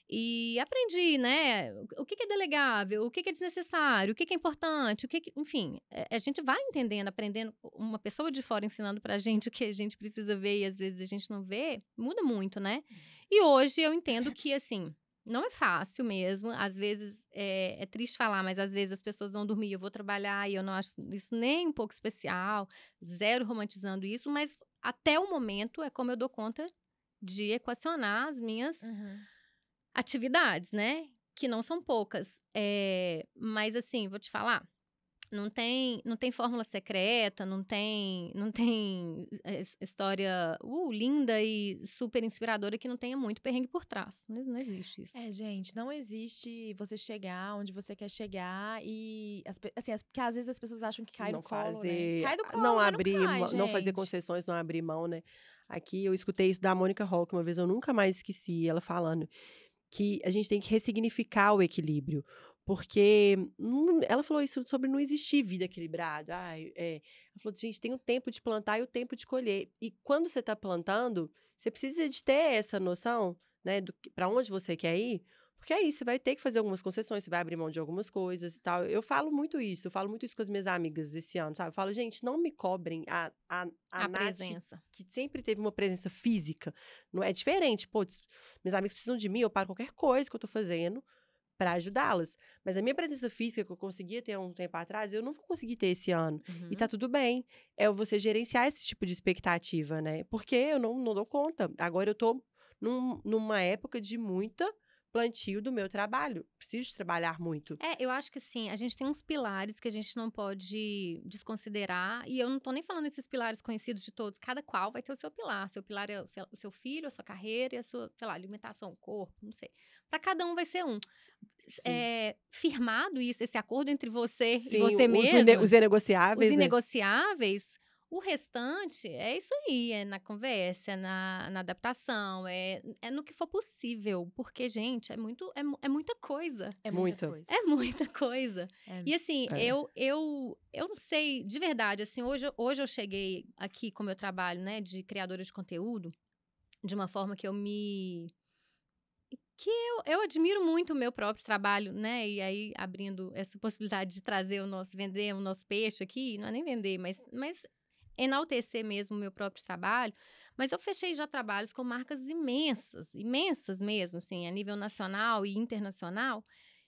E aprendi, né, o que é delegável, o que é desnecessário, o que é importante, enfim, a gente vai entendendo, aprendendo, uma pessoa de fora ensinando pra gente o que a gente precisa ver e às vezes a gente não vê, muda muito, né? E hoje eu entendo que, assim, não é fácil mesmo, às vezes, é triste falar, mas às vezes as pessoas vão dormir, eu vou trabalhar e eu não acho isso nem um pouco especial, zero romantizando isso, mas até o momento é como eu dou conta de equacionar as minhas atividades, né? Que não são poucas. Mas, assim, vou te falar, não tem fórmula secreta, não tem história linda e super inspiradora que não tenha muito perrengue por trás. Não existe isso. Gente, não existe você chegar onde você quer chegar e, assim, porque às vezes as pessoas acham que cai Não no colo, fazer, né? Cai do colo, não mas abrir, não cai, não fazer gente. concessões, não abrir mão, né? Aqui eu escutei isso da Mônica Hall, que uma vez eu nunca mais esqueci, ela falando que a gente tem que ressignificar o equilíbrio. Porque ela falou isso sobre não existir vida equilibrada. Ela falou, gente, tem o tempo de plantar e o tempo de colher. E quando você está plantando, você precisa de ter essa noção, né, para onde você quer ir. Porque aí você vai ter que fazer algumas concessões, você vai abrir mão de algumas coisas e tal. Eu falo muito isso com as minhas amigas esse ano, sabe? Eu falo, gente, não me cobrem a A Nath, presença. que sempre teve uma presença física. Não é diferente. Pô, minhas amigas precisam de mim, eu paro qualquer coisa que eu tô fazendo para ajudá-las. Mas a minha presença física que eu conseguia ter um tempo atrás, eu não vou conseguir ter esse ano. E tá tudo bem. É você gerenciar esse tipo de expectativa, né? Porque eu não dou conta. Agora eu tô numa época de muita plantio do meu trabalho. Preciso trabalhar muito. Eu acho que sim, a gente tem uns pilares que a gente não pode desconsiderar, e eu não tô nem falando esses pilares conhecidos de todos, cada qual vai ter o seu pilar. Seu pilar é o seu filho, a sua carreira e a sua, sei lá, alimentação, o corpo, não sei. Para cada um vai ser um. Firmado isso, esse acordo entre você e você mesmo. Os inegociáveis, os inegociáveis, o restante é isso aí, é na conversa, é na adaptação, é no que for possível. Porque, gente, é muita coisa. É muita coisa. É muita coisa. E assim, eu não sei, de verdade, assim, hoje eu cheguei aqui com o meu trabalho, né, de criadora de conteúdo, de uma forma que eu admiro muito o meu próprio trabalho, né? E aí, abrindo essa possibilidade de vender o nosso peixe aqui, não é nem vender, mas enaltecer mesmo o meu próprio trabalho. Mas eu fechei já trabalhos com marcas imensas mesmo, assim, a nível nacional e internacional,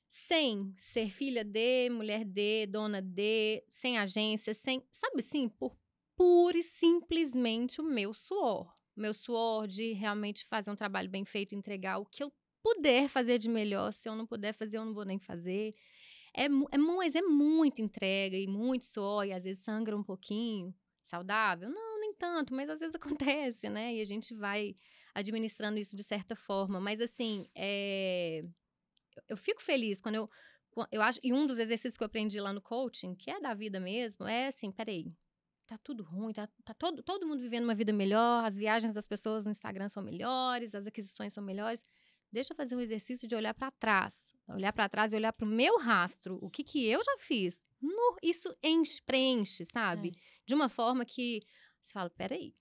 sem ser filha de, mulher de, dona de, sem agência, sabe assim, por pura e simplesmente o meu suor. Meu suor de realmente fazer um trabalho bem feito, entregar o que eu puder fazer de melhor. Se eu não puder fazer, eu não vou nem fazer. Mas é muita entrega e muito suor, e às vezes sangra um pouquinho. Saudável? Não, nem tanto, mas às vezes acontece, né? E a gente vai administrando isso de certa forma. Mas assim, eu fico feliz quando eu acho, e um dos exercícios que eu aprendi lá no coaching, que é da vida mesmo, é assim, peraí, tá tudo ruim, tá todo mundo vivendo uma vida melhor, as viagens das pessoas no Instagram são melhores, as aquisições são melhores. Deixa eu fazer um exercício de olhar para trás e olhar para o meu rastro, o que eu já fiz. Isso preenche, sabe? De uma forma que você fala, peraí,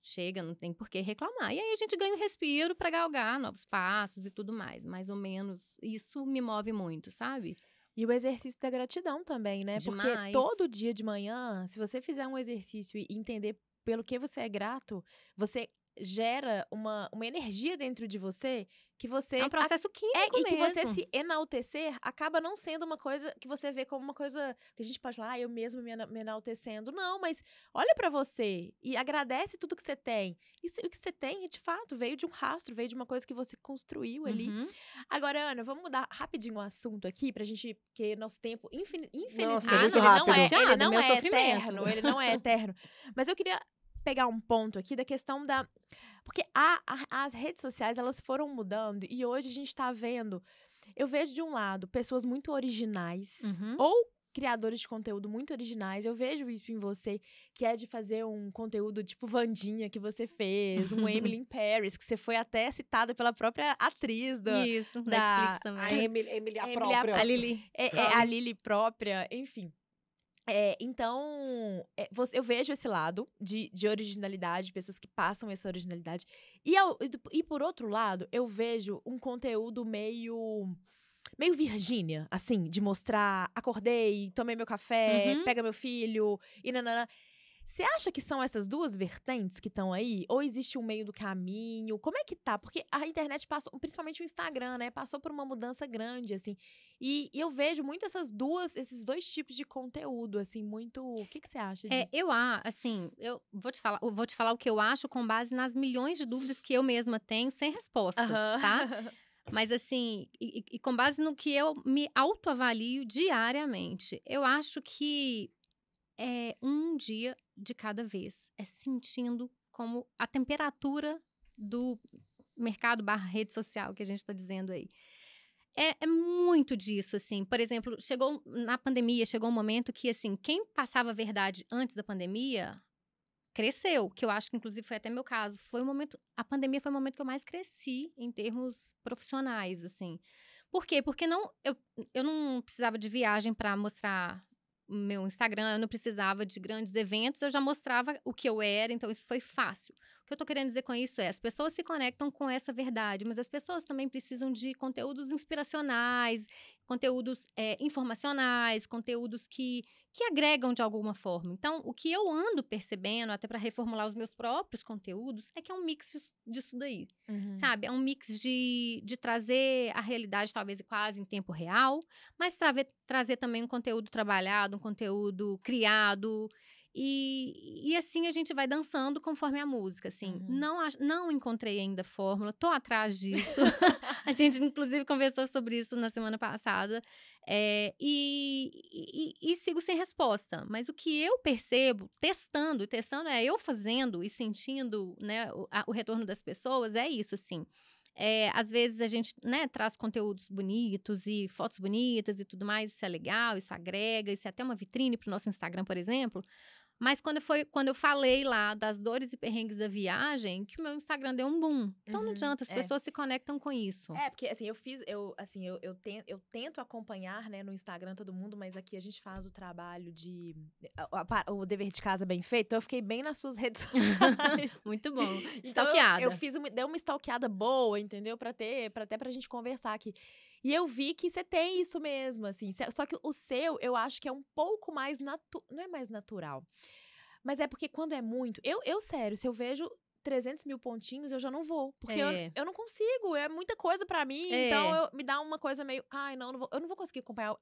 chega, não tem por que reclamar. E aí a gente ganha um respiro para galgar novos passos e tudo mais. Mais ou menos, isso me move muito, sabe? E o exercício da gratidão também, né? Demais. Porque todo dia de manhã, se você fizer um exercício e entender pelo que você é grato, você gera uma energia dentro de você que você... É um processo químico e que mesmo. você se enaltecer acaba não sendo uma coisa que você vê como uma coisa que a gente pode falar, eu mesmo me enaltecendo. Não, mas olha pra você e agradece tudo que você tem. E o que você tem, de fato, veio de um rastro, veio de uma coisa que você construiu ali. Uhum. Agora, Ana, vamos mudar rapidinho o assunto aqui pra gente, porque nosso tempo, infelizmente, Nossa, muito ele rápido. ele não Meu é sofrimento. eterno, ele não é eterno. Mas eu queria pegar um ponto aqui da questão da... Porque as redes sociais, elas foram mudando e hoje a gente tá vendo... Eu vejo, de um lado, pessoas muito originais Uhum. ou criadores de conteúdo muito originais. Eu vejo isso em você, que é de fazer um conteúdo tipo Wandinha, que você fez, um Emily in Paris, que você foi até citada pela própria atriz Isso, da- Netflix também. A Emily, a Emily, própria. A Lili. a Lili própria, enfim. Então, eu vejo esse lado de originalidade, pessoas que passam essa originalidade. E por outro lado, eu vejo um conteúdo meio Virgínia, assim, de mostrar, acordei, tomei meu café, Uhum. pega meu filho, e nanana. Você acha que são essas duas vertentes que estão aí? Ou existe um meio do caminho? Como é que tá? Porque a internet passou, principalmente o Instagram, né? Passou por uma mudança grande, assim. E eu vejo muito esses dois tipos de conteúdo, assim, muito... O que você acha disso? Eu vou te falar o que eu acho com base nas milhões de dúvidas que eu mesma tenho, sem respostas, Aham. tá? Mas assim, e com base no que eu me autoavalio diariamente, eu acho que é um dia de cada vez. É sentindo como a temperatura do mercado / rede social que a gente está dizendo aí. É muito disso, assim. Por exemplo, na pandemia, chegou um momento que, assim, quem passava a verdade antes da pandemia cresceu, que eu acho que inclusive foi até meu caso. A pandemia foi o momento que eu mais cresci em termos profissionais, assim. Por quê? Porque eu não precisava de viagem para mostrar o meu Instagram, eu não precisava de grandes eventos, eu já mostrava o que eu era, então isso foi fácil. O que eu tô querendo dizer com isso é, as pessoas se conectam com essa verdade, mas as pessoas também precisam de conteúdos inspiracionais, conteúdos informacionais, conteúdos que agregam de alguma forma. Então, o que eu ando percebendo, até para reformular os meus próprios conteúdos, é que é um mix disso daí, sabe? É um mix de trazer a realidade, talvez quase em tempo real, mas trazer também um conteúdo trabalhado, um conteúdo criado. E assim a gente vai dançando conforme a música, assim. Não encontrei ainda fórmula, tô atrás disso. A gente, inclusive, conversou sobre isso na semana passada. E sigo sem resposta. Mas o que eu percebo, testando é eu fazendo e sentindo, né, o retorno das pessoas, é isso, assim. Às vezes a gente, né, traz conteúdos bonitos e fotos bonitas e tudo mais, isso é legal, isso agrega, isso é até uma vitrine para o nosso Instagram, por exemplo. Mas quando eu falei lá das dores e perrengues da viagem, que o meu Instagram deu um boom. Então não adianta, as pessoas se conectam com isso. Porque assim, eu tento acompanhar, né, no Instagram todo mundo, mas aqui a gente faz o trabalho de o dever de casa bem feito, então eu fiquei bem nas suas redes sociais. Muito bom. Então Stalkeada. dei uma stalkeada boa, entendeu? Até pra gente conversar aqui. E eu vi que você tem isso mesmo, assim. Só que o seu, eu acho que é um pouco mais não é mais natural. Mas é porque quando é muito... Sério, se eu vejo 300 mil pontinhos, eu já não vou. Porque eu não consigo, é muita coisa pra mim. Então, me dá uma coisa meio... Ai, não vou, eu não vou conseguir acompanhar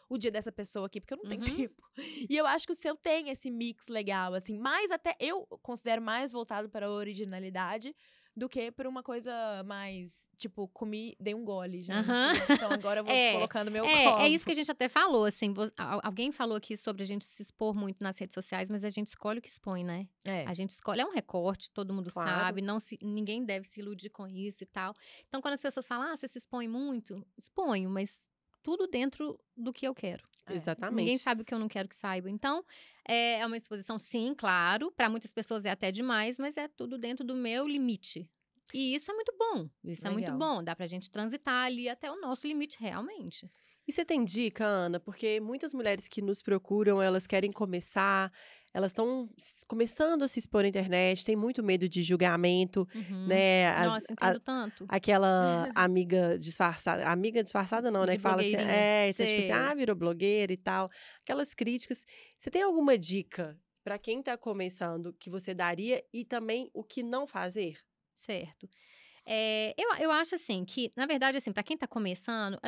o dia dessa pessoa aqui, porque eu não tenho tempo. E eu acho que o seu tem esse mix legal, assim. Mas até eu considero mais voltado para a originalidade do que por uma coisa mais, tipo, comi, dei um gole, gente. Então agora eu vou colocando meu copo. É isso que a gente até falou, assim, alguém falou aqui sobre a gente se expor muito nas redes sociais, mas a gente escolhe o que expõe, né? A gente escolhe, é um recorte, todo mundo sabe, ninguém deve se iludir com isso e tal. Então quando as pessoas falam, você se expõe muito, exponho, mas tudo dentro do que eu quero. Exatamente. Ninguém sabe o que eu não quero que saiba. Então, é uma exposição, sim, claro. Para muitas pessoas é até demais, mas é tudo dentro do meu limite. E isso é muito bom. Isso é muito bom. Dá pra gente transitar ali até o nosso limite, realmente. E você tem dica, Ana? Porque muitas mulheres que nos procuram, elas querem começar, elas estão começando a se expor na internet, tem muito medo de julgamento, né? Nossa, entendo tanto. Aquela amiga disfarçada não, né? Que fala assim, então, tipo assim, virou blogueira e tal. Aquelas críticas. Você tem alguma dica para quem tá começando que você daria e também o que não fazer? Certo. Eu acho assim que, na verdade, assim, para quem tá começando,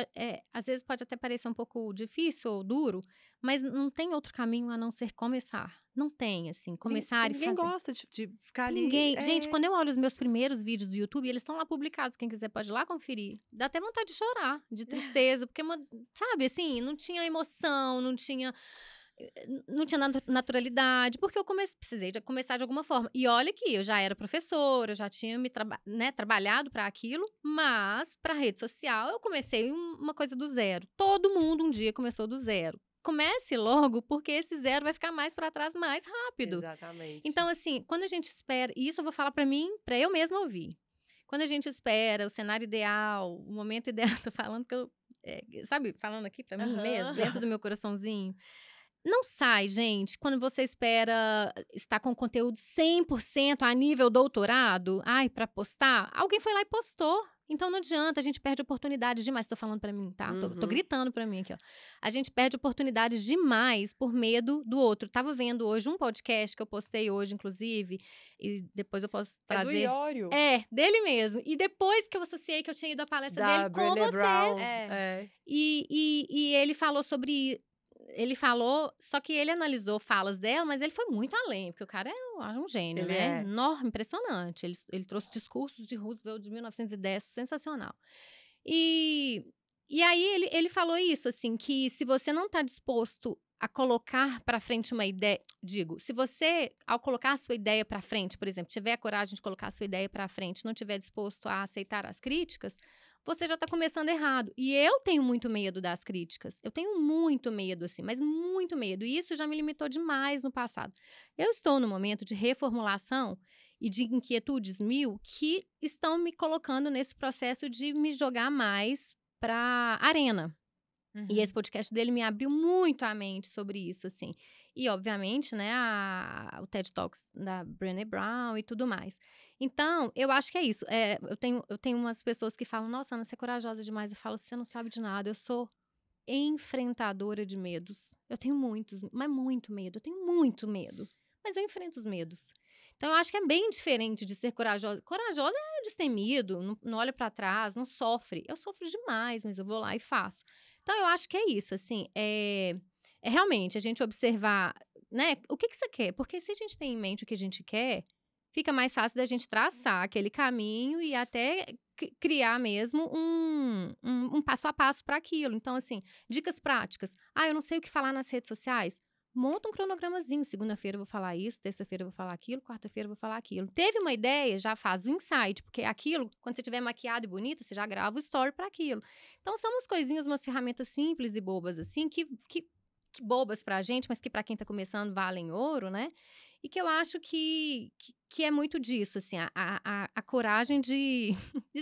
às vezes pode até parecer um pouco difícil ou duro, mas não tem outro caminho a não ser começar. Não tem, assim, começar e Ninguém fazer. gosta de ficar ali. Ninguém. Gente, quando eu olho os meus primeiros vídeos do YouTube, eles estão lá publicados. Quem quiser pode ir lá conferir. Dá até vontade de chorar, de tristeza, porque, sabe, assim, não tinha emoção, não tinha naturalidade, porque eu precisei de começar de alguma forma. E olha que eu já era professora, eu já tinha trabalhado para aquilo, mas para rede social eu comecei uma coisa do zero. Todo mundo um dia começou do zero. Comece logo, porque esse zero vai ficar mais para trás mais rápido. Exatamente. Então, assim, quando a gente espera, e isso eu vou falar para mim, para eu mesma ouvir. Quando a gente espera o cenário ideal, o momento ideal, tô falando que eu, sabe, falando aqui para mim mesmo, dentro do meu coraçãozinho. Não sai, gente, quando você espera estar com conteúdo 100% a nível doutorado, para postar, alguém foi lá e postou. Então não adianta, a gente perde oportunidades demais. Tô falando pra mim, tá? Tô gritando pra mim aqui, ó. A gente perde oportunidades demais por medo do outro. Tava vendo hoje um podcast que eu postei hoje, inclusive, e depois eu posso trazer. É do Iório. Dele mesmo. E depois que eu associei que eu tinha ido à palestra dele com Brené vocês. Brown. E ele falou sobre... Ele falou, só que ele analisou falas dela, mas ele foi muito além, porque o cara é um gênio, Ele né? é. Enorme, impressionante. Ele trouxe discursos de Roosevelt de 1910, sensacional. E aí ele falou isso, assim, que se você não está disposto a colocar para frente uma ideia, se você, ao colocar a sua ideia para frente, por exemplo, tiver a coragem de colocar a sua ideia para frente, não tiver disposto a aceitar as críticas, você já está começando errado. E eu tenho muito medo das críticas. Eu tenho muito medo, assim, mas muito medo. E isso já me limitou demais no passado. Eu estou no momento de reformulação e de inquietudes mil que estão me colocando nesse processo de me jogar mais para arena. E esse podcast dele me abriu muito a mente sobre isso, assim. E, obviamente, né, o TED Talks da Brené Brown e tudo mais. Então, eu acho que é isso. Eu tenho umas pessoas que falam, nossa, Ana, você é corajosa demais. Eu falo, você não sabe de nada. Eu sou enfrentadora de medos. Eu tenho muitos, mas muito medo. Eu tenho muito medo. Mas eu enfrento os medos. Então, eu acho que é bem diferente de ser corajosa. Corajosa é destemido, não olha pra trás, não sofre. Eu sofro demais, mas eu vou lá e faço. Então, eu acho que é isso, assim, é realmente a gente observar, né, o que você quer. Porque se a gente tem em mente o que a gente quer, fica mais fácil da gente traçar aquele caminho e até criar mesmo um passo a passo para aquilo. Então, assim, dicas práticas. Eu não sei o que falar nas redes sociais. Monta um cronogramazinho. Segunda-feira eu vou falar isso, terça-feira eu vou falar aquilo, quarta-feira eu vou falar aquilo. Teve uma ideia, já faz o insight, porque aquilo, quando você estiver maquiada e bonita, você já grava o story para aquilo. Então, são umas coisinhas, umas ferramentas simples e bobas, assim, que bobas pra gente, mas que pra quem tá começando valem ouro, né? E que eu acho que é muito disso, assim, a coragem de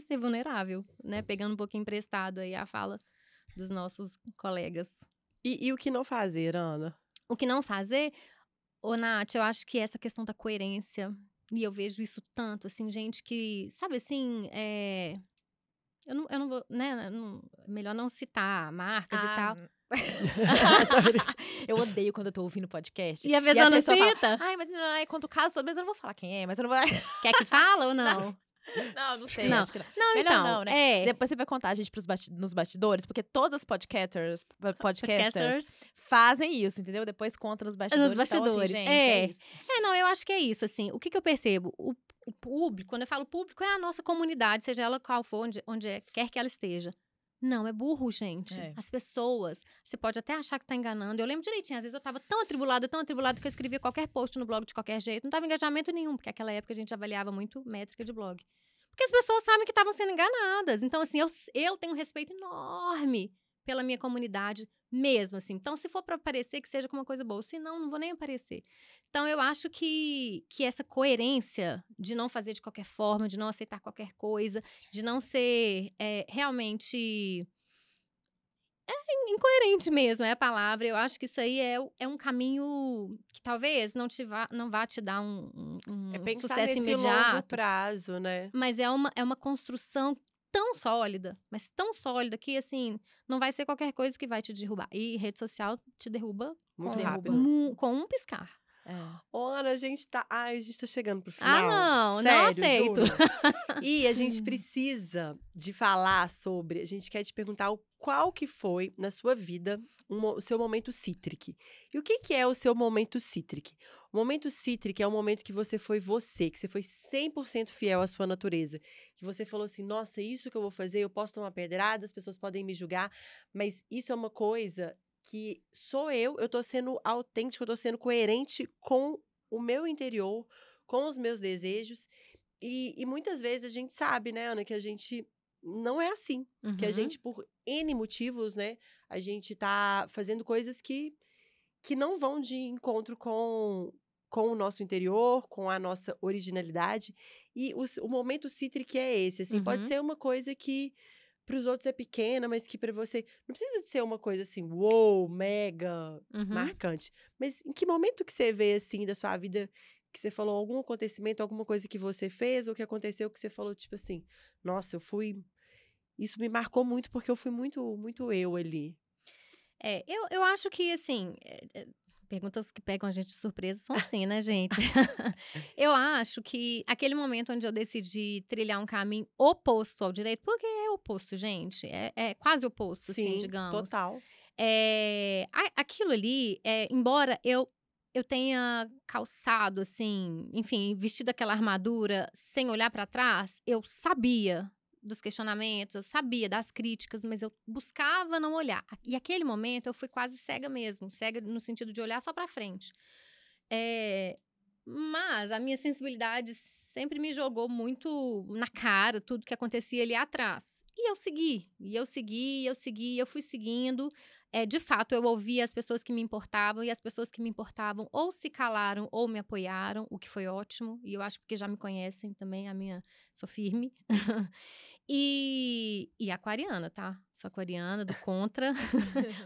ser vulnerável, né? Pegando um pouquinho emprestado aí a fala dos nossos colegas. E o que não fazer, Ana? O que não fazer, Nath, eu acho que essa questão da coerência, e eu vejo isso tanto, assim, gente que, sabe assim, eu não vou, né, melhor não citar marcas e tal. Eu odeio quando eu tô ouvindo podcast. E a pessoa não cita? Fala, mas não, quando caso, mas eu não vou falar quem é, mas eu não vou... Quer que fala ou não? Não sei, não. Acho que não. Não, melhor então, não, né? Depois você vai contar a gente nos bastidores, porque todas as podcasters fazem isso, entendeu? Depois conta nos bastidores. Nos bastidores, então, assim, gente, é isso. Não, eu acho que é isso, assim. O que eu percebo? O público, quando eu falo público, é a nossa comunidade, seja ela qual for, onde quer que ela esteja. Não, é burro, gente. As pessoas, você pode até achar que tá enganando. Eu lembro direitinho, às vezes eu tava tão atribulada, que eu escrevia qualquer post no blog de qualquer jeito. Não tava engajamento nenhum, porque naquela época a gente avaliava muito métrica de blog. Porque as pessoas sabem que estavam sendo enganadas. Então, assim, eu tenho um respeito enorme pela minha comunidade mesmo, assim. Então, se for para aparecer, que seja com uma coisa boa. Se não vou nem aparecer. Então, eu acho que essa coerência de não fazer de qualquer forma, de não aceitar qualquer coisa, de não ser realmente... incoerente mesmo, é a palavra. Eu acho que isso aí é um caminho que talvez não vá te dar um sucesso imediato. Longo prazo, né? Mas é uma construção tão sólida, mas tão sólida que, assim, não vai ser qualquer coisa que vai te derrubar. E rede social te derruba muito rápido. Com um piscar. Ô, Ana, a gente tá chegando pro final. não Sério, aceito. juro. E a gente precisa de falar sobre, a gente quer te perguntar qual que foi, na sua vida, o seu momento cítrico. E o que é o seu momento cítrico? O momento cítrico é o momento que você, que você foi 100% fiel à sua natureza. Que você falou assim, nossa, isso que eu vou fazer, eu posso tomar pedrada, as pessoas podem me julgar, mas isso é uma coisa que sou eu tô sendo autêntico, eu tô sendo coerente com o meu interior, com os meus desejos. E muitas vezes a gente sabe, né, Ana, que a gente não é assim. Que a gente, por N motivos, né, a gente tá fazendo coisas que não vão de encontro com o nosso interior, com a nossa originalidade. E o momento cítrico é esse, assim, pode ser uma coisa que para os outros é pequena, mas que para você não precisa de ser uma coisa assim, uou, mega marcante. Mas em que momento que você vê assim da sua vida que você falou algum acontecimento, alguma coisa que você fez ou que aconteceu que você falou tipo assim, nossa, isso me marcou muito porque eu fui muito eu ali. Eu acho que, assim, perguntas que pegam a gente de surpresa são assim, né, gente? Eu acho que aquele momento onde eu decidi trilhar um caminho oposto ao direito, porque é oposto, gente, é quase oposto, assim, Sim, digamos. total. Aquilo ali, embora eu tenha calçado, assim, enfim, vestido aquela armadura sem olhar pra trás, eu sabia dos questionamentos, eu sabia das críticas, mas eu buscava não olhar. E aquele momento eu fui quase cega mesmo, cega no sentido de olhar só pra frente. Mas a minha sensibilidade sempre me jogou muito na cara tudo que acontecia ali atrás. E eu segui, eu fui seguindo. De fato, eu ouvi as pessoas que me importavam, e as pessoas que me importavam ou se calaram ou me apoiaram, o que foi ótimo. E eu acho que já me conhecem também, sou firme. E aquariana, tá? Sou aquariana, do contra.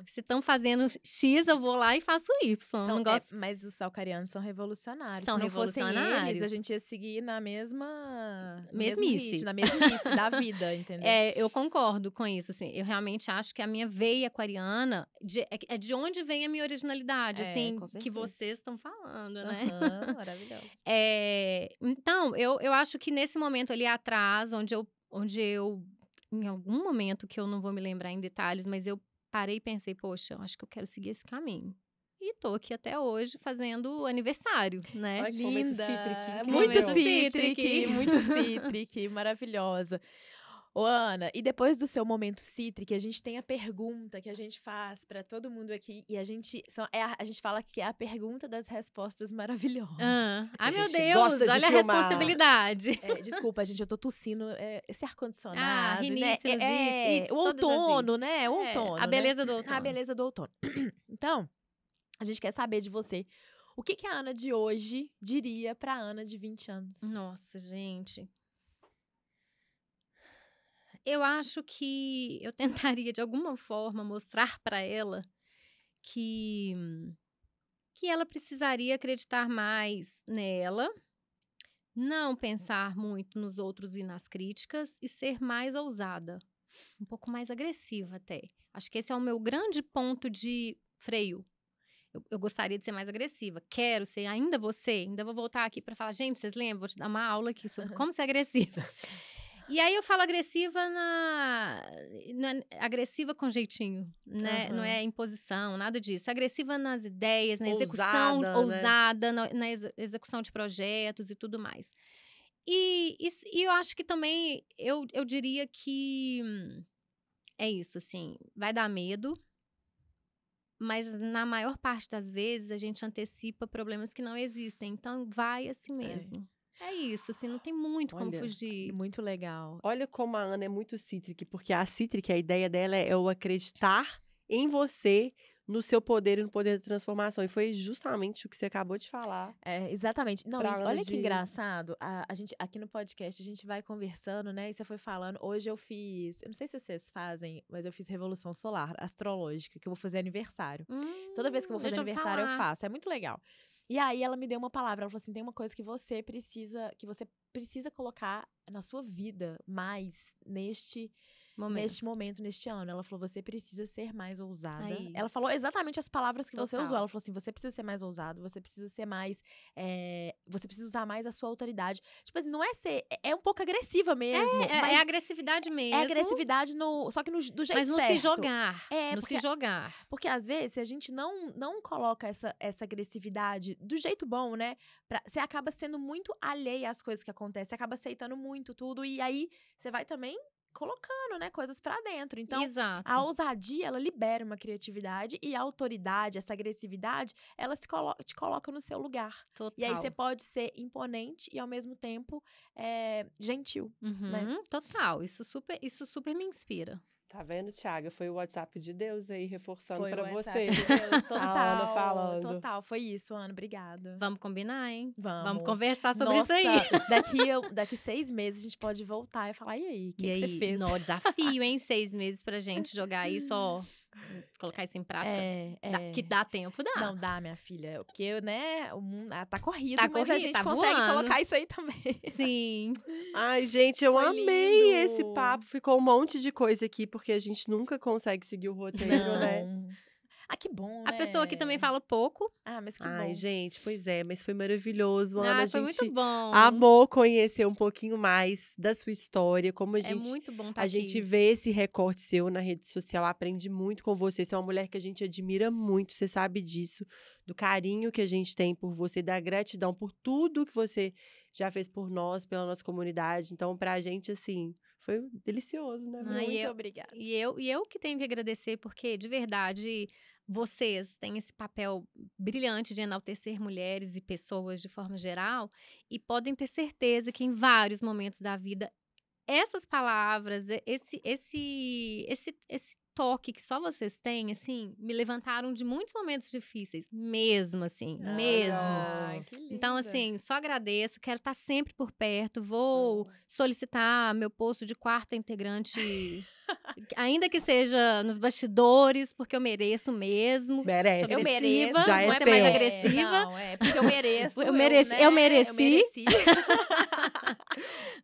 Se estão fazendo X, eu vou lá e faço Y. Não gosto... Mas os aquarianos são revolucionários. São Se não fossem revolucionários. eles, a gente ia seguir na mesma... Mesmice. Na mesmice da vida, entendeu? Eu concordo com isso, assim. Eu realmente acho que a minha veia aquariana é de onde vem a minha originalidade, assim, que vocês estão falando, né? Maravilhoso. Então, eu acho que nesse momento ali atrás, onde eu, em algum momento que eu não vou me lembrar em detalhes, mas eu parei e pensei, poxa, eu acho que eu quero seguir esse caminho. E tô aqui até hoje fazendo aniversário, né? Ai, linda! Muito Muito cítrico, maravilhosa. Ô, Ana, e depois do seu momento cítrico, a gente tem a pergunta que a gente faz pra todo mundo aqui. E a gente fala que é a pergunta das respostas maravilhosas. Ai, meu gente Deus, gosta de olha a filmar. responsabilidade. Desculpa, gente, eu tô tossindo. Esse ar-condicionado, rinite, né? sinusite, O outono, né? O outono, a beleza do outono. A beleza do outono. Então, a gente quer saber de você. O que a Ana de hoje diria pra Ana de 20 anos? Nossa, gente. Eu acho que eu tentaria, de alguma forma, mostrar pra ela que ela precisaria acreditar mais nela, não pensar muito nos outros e nas críticas e ser mais ousada, um pouco mais agressiva até. Acho que esse é o meu grande ponto de freio. Eu gostaria de ser mais agressiva. Quero ser, ainda vou voltar aqui pra falar, gente, vocês lembram? Vou te dar uma aula aqui sobre como ser agressiva. E aí eu falo agressiva agressiva com jeitinho, né? Não é imposição, nada disso. Agressiva nas ideias, na execução, ousada, né? na execução de projetos e tudo mais. E eu acho que também, eu diria que é isso, assim, vai dar medo, mas na maior parte das vezes a gente antecipa problemas que não existem. Então, vai assim mesmo. É isso, assim, não tem muito como fugir. Muito legal. Olha como a Ana é muito cítrica, porque a cítrica, a ideia dela é o acreditar em você, no seu poder e no poder da transformação. E foi justamente o que você acabou de falar. Exatamente. Não, olha que engraçado. A gente, aqui no podcast, a gente vai conversando, né? E você foi falando. Hoje eu fiz, eu não sei se vocês fazem, mas eu fiz revolução solar, astrológica, que eu vou fazer aniversário. Toda vez que eu vou fazer aniversário, eu faço. É muito legal. E aí ela me deu uma palavra, ela falou assim, tem uma coisa que você precisa colocar na sua vida mais neste momento, neste ano. Ela falou, você precisa ser mais ousada. Aí. Ela falou exatamente as palavras que você Total. usou. Ela falou assim, você precisa ser mais ousado, você precisa ser mais… você precisa usar mais a sua autoridade. Tipo assim, não é ser… É um pouco agressiva mesmo. mas É agressividade mesmo. é agressividade só que do jeito mas não certo. se jogar. É, não se jogar. Porque às vezes, se a gente não coloca essa agressividade do jeito bom, né? Você acaba sendo muito alheia às coisas que acontecem. Você acaba aceitando muito tudo. E aí, você vai também colocando, né, coisas pra dentro. Então, Exato. a ousadia, ela libera uma criatividade. E a autoridade, essa agressividade, ela te coloca no seu lugar. Total. E aí, você pode ser imponente e, ao mesmo tempo, gentil. né? Total. Isso super me inspira. Tá vendo, Thiaga? Foi o WhatsApp de Deus aí reforçando Foi pra o você. WhatsApp de Deus, total. A Ana falando. Total, foi isso, Ana. Obrigada. Vamos combinar, hein? Vamos conversar sobre Nossa, isso aí. daqui 6 meses a gente pode voltar e falar, e aí, o que você fez? No desafio, hein? 6 meses pra gente jogar isso, ó. Colocar isso em prática. Que dá tempo, dá. Não dá, minha filha. Porque, né, o mundo tá corrido, Tá mas a corrido, gente tá consegue voando. colocar isso aí também. Sim. Ai, gente, eu Foi amei lindo. esse papo. Ficou um monte de coisa aqui, porque a gente nunca consegue seguir o roteiro, né? Ah, que bom, A né? pessoa que também fala pouco. Ah, mas que Ai, bom. gente, pois é, mas foi maravilhoso, Ana. A Foi gente muito bom. amou conhecer um pouquinho mais da sua história, como a É gente muito bom estar A aqui. gente vê esse recorte seu na rede social, aprende muito com você. Você é uma mulher que a gente admira muito, você sabe disso. Do carinho que a gente tem por você, da gratidão por tudo que você já fez por nós, pela nossa comunidade. Então, pra gente, assim, foi delicioso, né? Ai, Muito obrigada. E eu que tenho que agradecer, porque, de verdade, vocês têm esse papel brilhante de enaltecer mulheres e pessoas de forma geral, e podem ter certeza que em vários momentos da vida, essas palavras, esse toque que só vocês têm, assim, me levantaram de muitos momentos difíceis, mesmo, assim, mesmo. Ai, que linda. Então, assim, só agradeço, quero estar sempre por perto, vou solicitar meu posto de quarta integrante, ainda que seja nos bastidores, porque eu mereço mesmo. Merece. Eu mereço. Já é vou ser mais seu. agressiva. Não, porque eu mereço. Eu mereci. né? Eu mereci.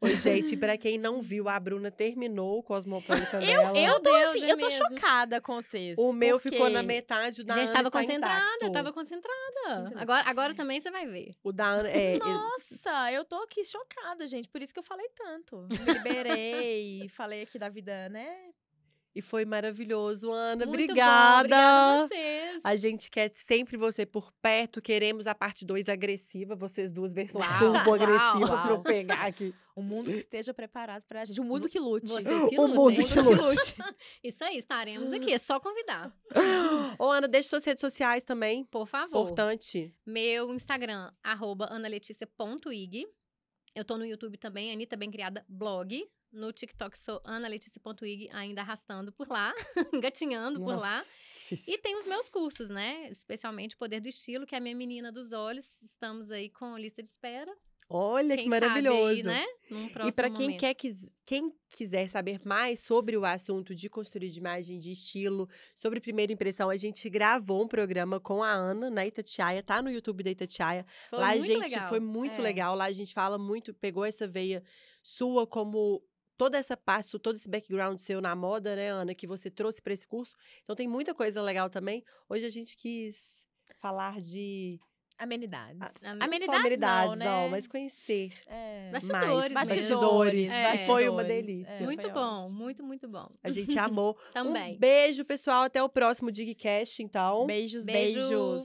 Oi, gente, pra quem não viu, a Bruna terminou o Cosmopolitan dela. Eu tô Deus, assim, é eu tô mesmo. chocada com vocês. O meu porque ficou na metade, o da A gente Ana tava está concentrada, intacto. eu tava concentrada. interessante. Agora também você vai ver. O da Ana, Nossa, eu tô aqui chocada, gente. Por isso que eu falei tanto. Me liberei, falei aqui da vida, né? e foi maravilhoso, Ana. Muito Obrigada. bom, obrigada a vocês. A gente quer sempre você por perto. Queremos a parte 2 agressiva. Vocês duas versões Uau, turbo agressiva uau. pra eu pegar aqui. Um mundo que esteja preparado pra gente. Um mundo que lute. Vocês que O lutem. mundo que lute. Isso aí, estaremos aqui. É só convidar. Ô, Ana, deixa suas redes sociais também. Por favor. Importante. Meu Instagram, @analetícia.ig. Eu tô no YouTube também, Anitta Bem Criada Blog. No TikTok sou analetícia.ig, ainda arrastando por lá, engatinhando por lá. Difícil. E tem os meus cursos, né? Especialmente Poder do Estilo, que é a minha menina dos olhos. Estamos aí com lista de espera. Olha Quem que maravilhoso. sabe aí, né? Num próximo E para quem momento. quem quiser saber mais sobre o assunto de consultoria de imagem, de estilo, sobre primeira impressão, a gente gravou um programa com a Ana na Itatiaia, tá no YouTube da Itatiaia. Foi Lá a muito gente legal. foi muito É. legal. Lá a gente fala muito, pegou essa veia sua como toda essa parte, todo esse background seu na moda, né, Ana, que você trouxe para esse curso. Então tem muita coisa legal também. Hoje a gente quis falar de Amenidades. Amenidades não só amenidades, não, né? não, mas conhecer É. Bastidores mais mesmo. bastidores. É. Foi uma Bastidores. delícia. É, Muito foi bom, ótimo. muito bom. A gente amou. Também. Um beijo, pessoal. Até o próximo Digcast, então. Beijos, Beijo. beijos.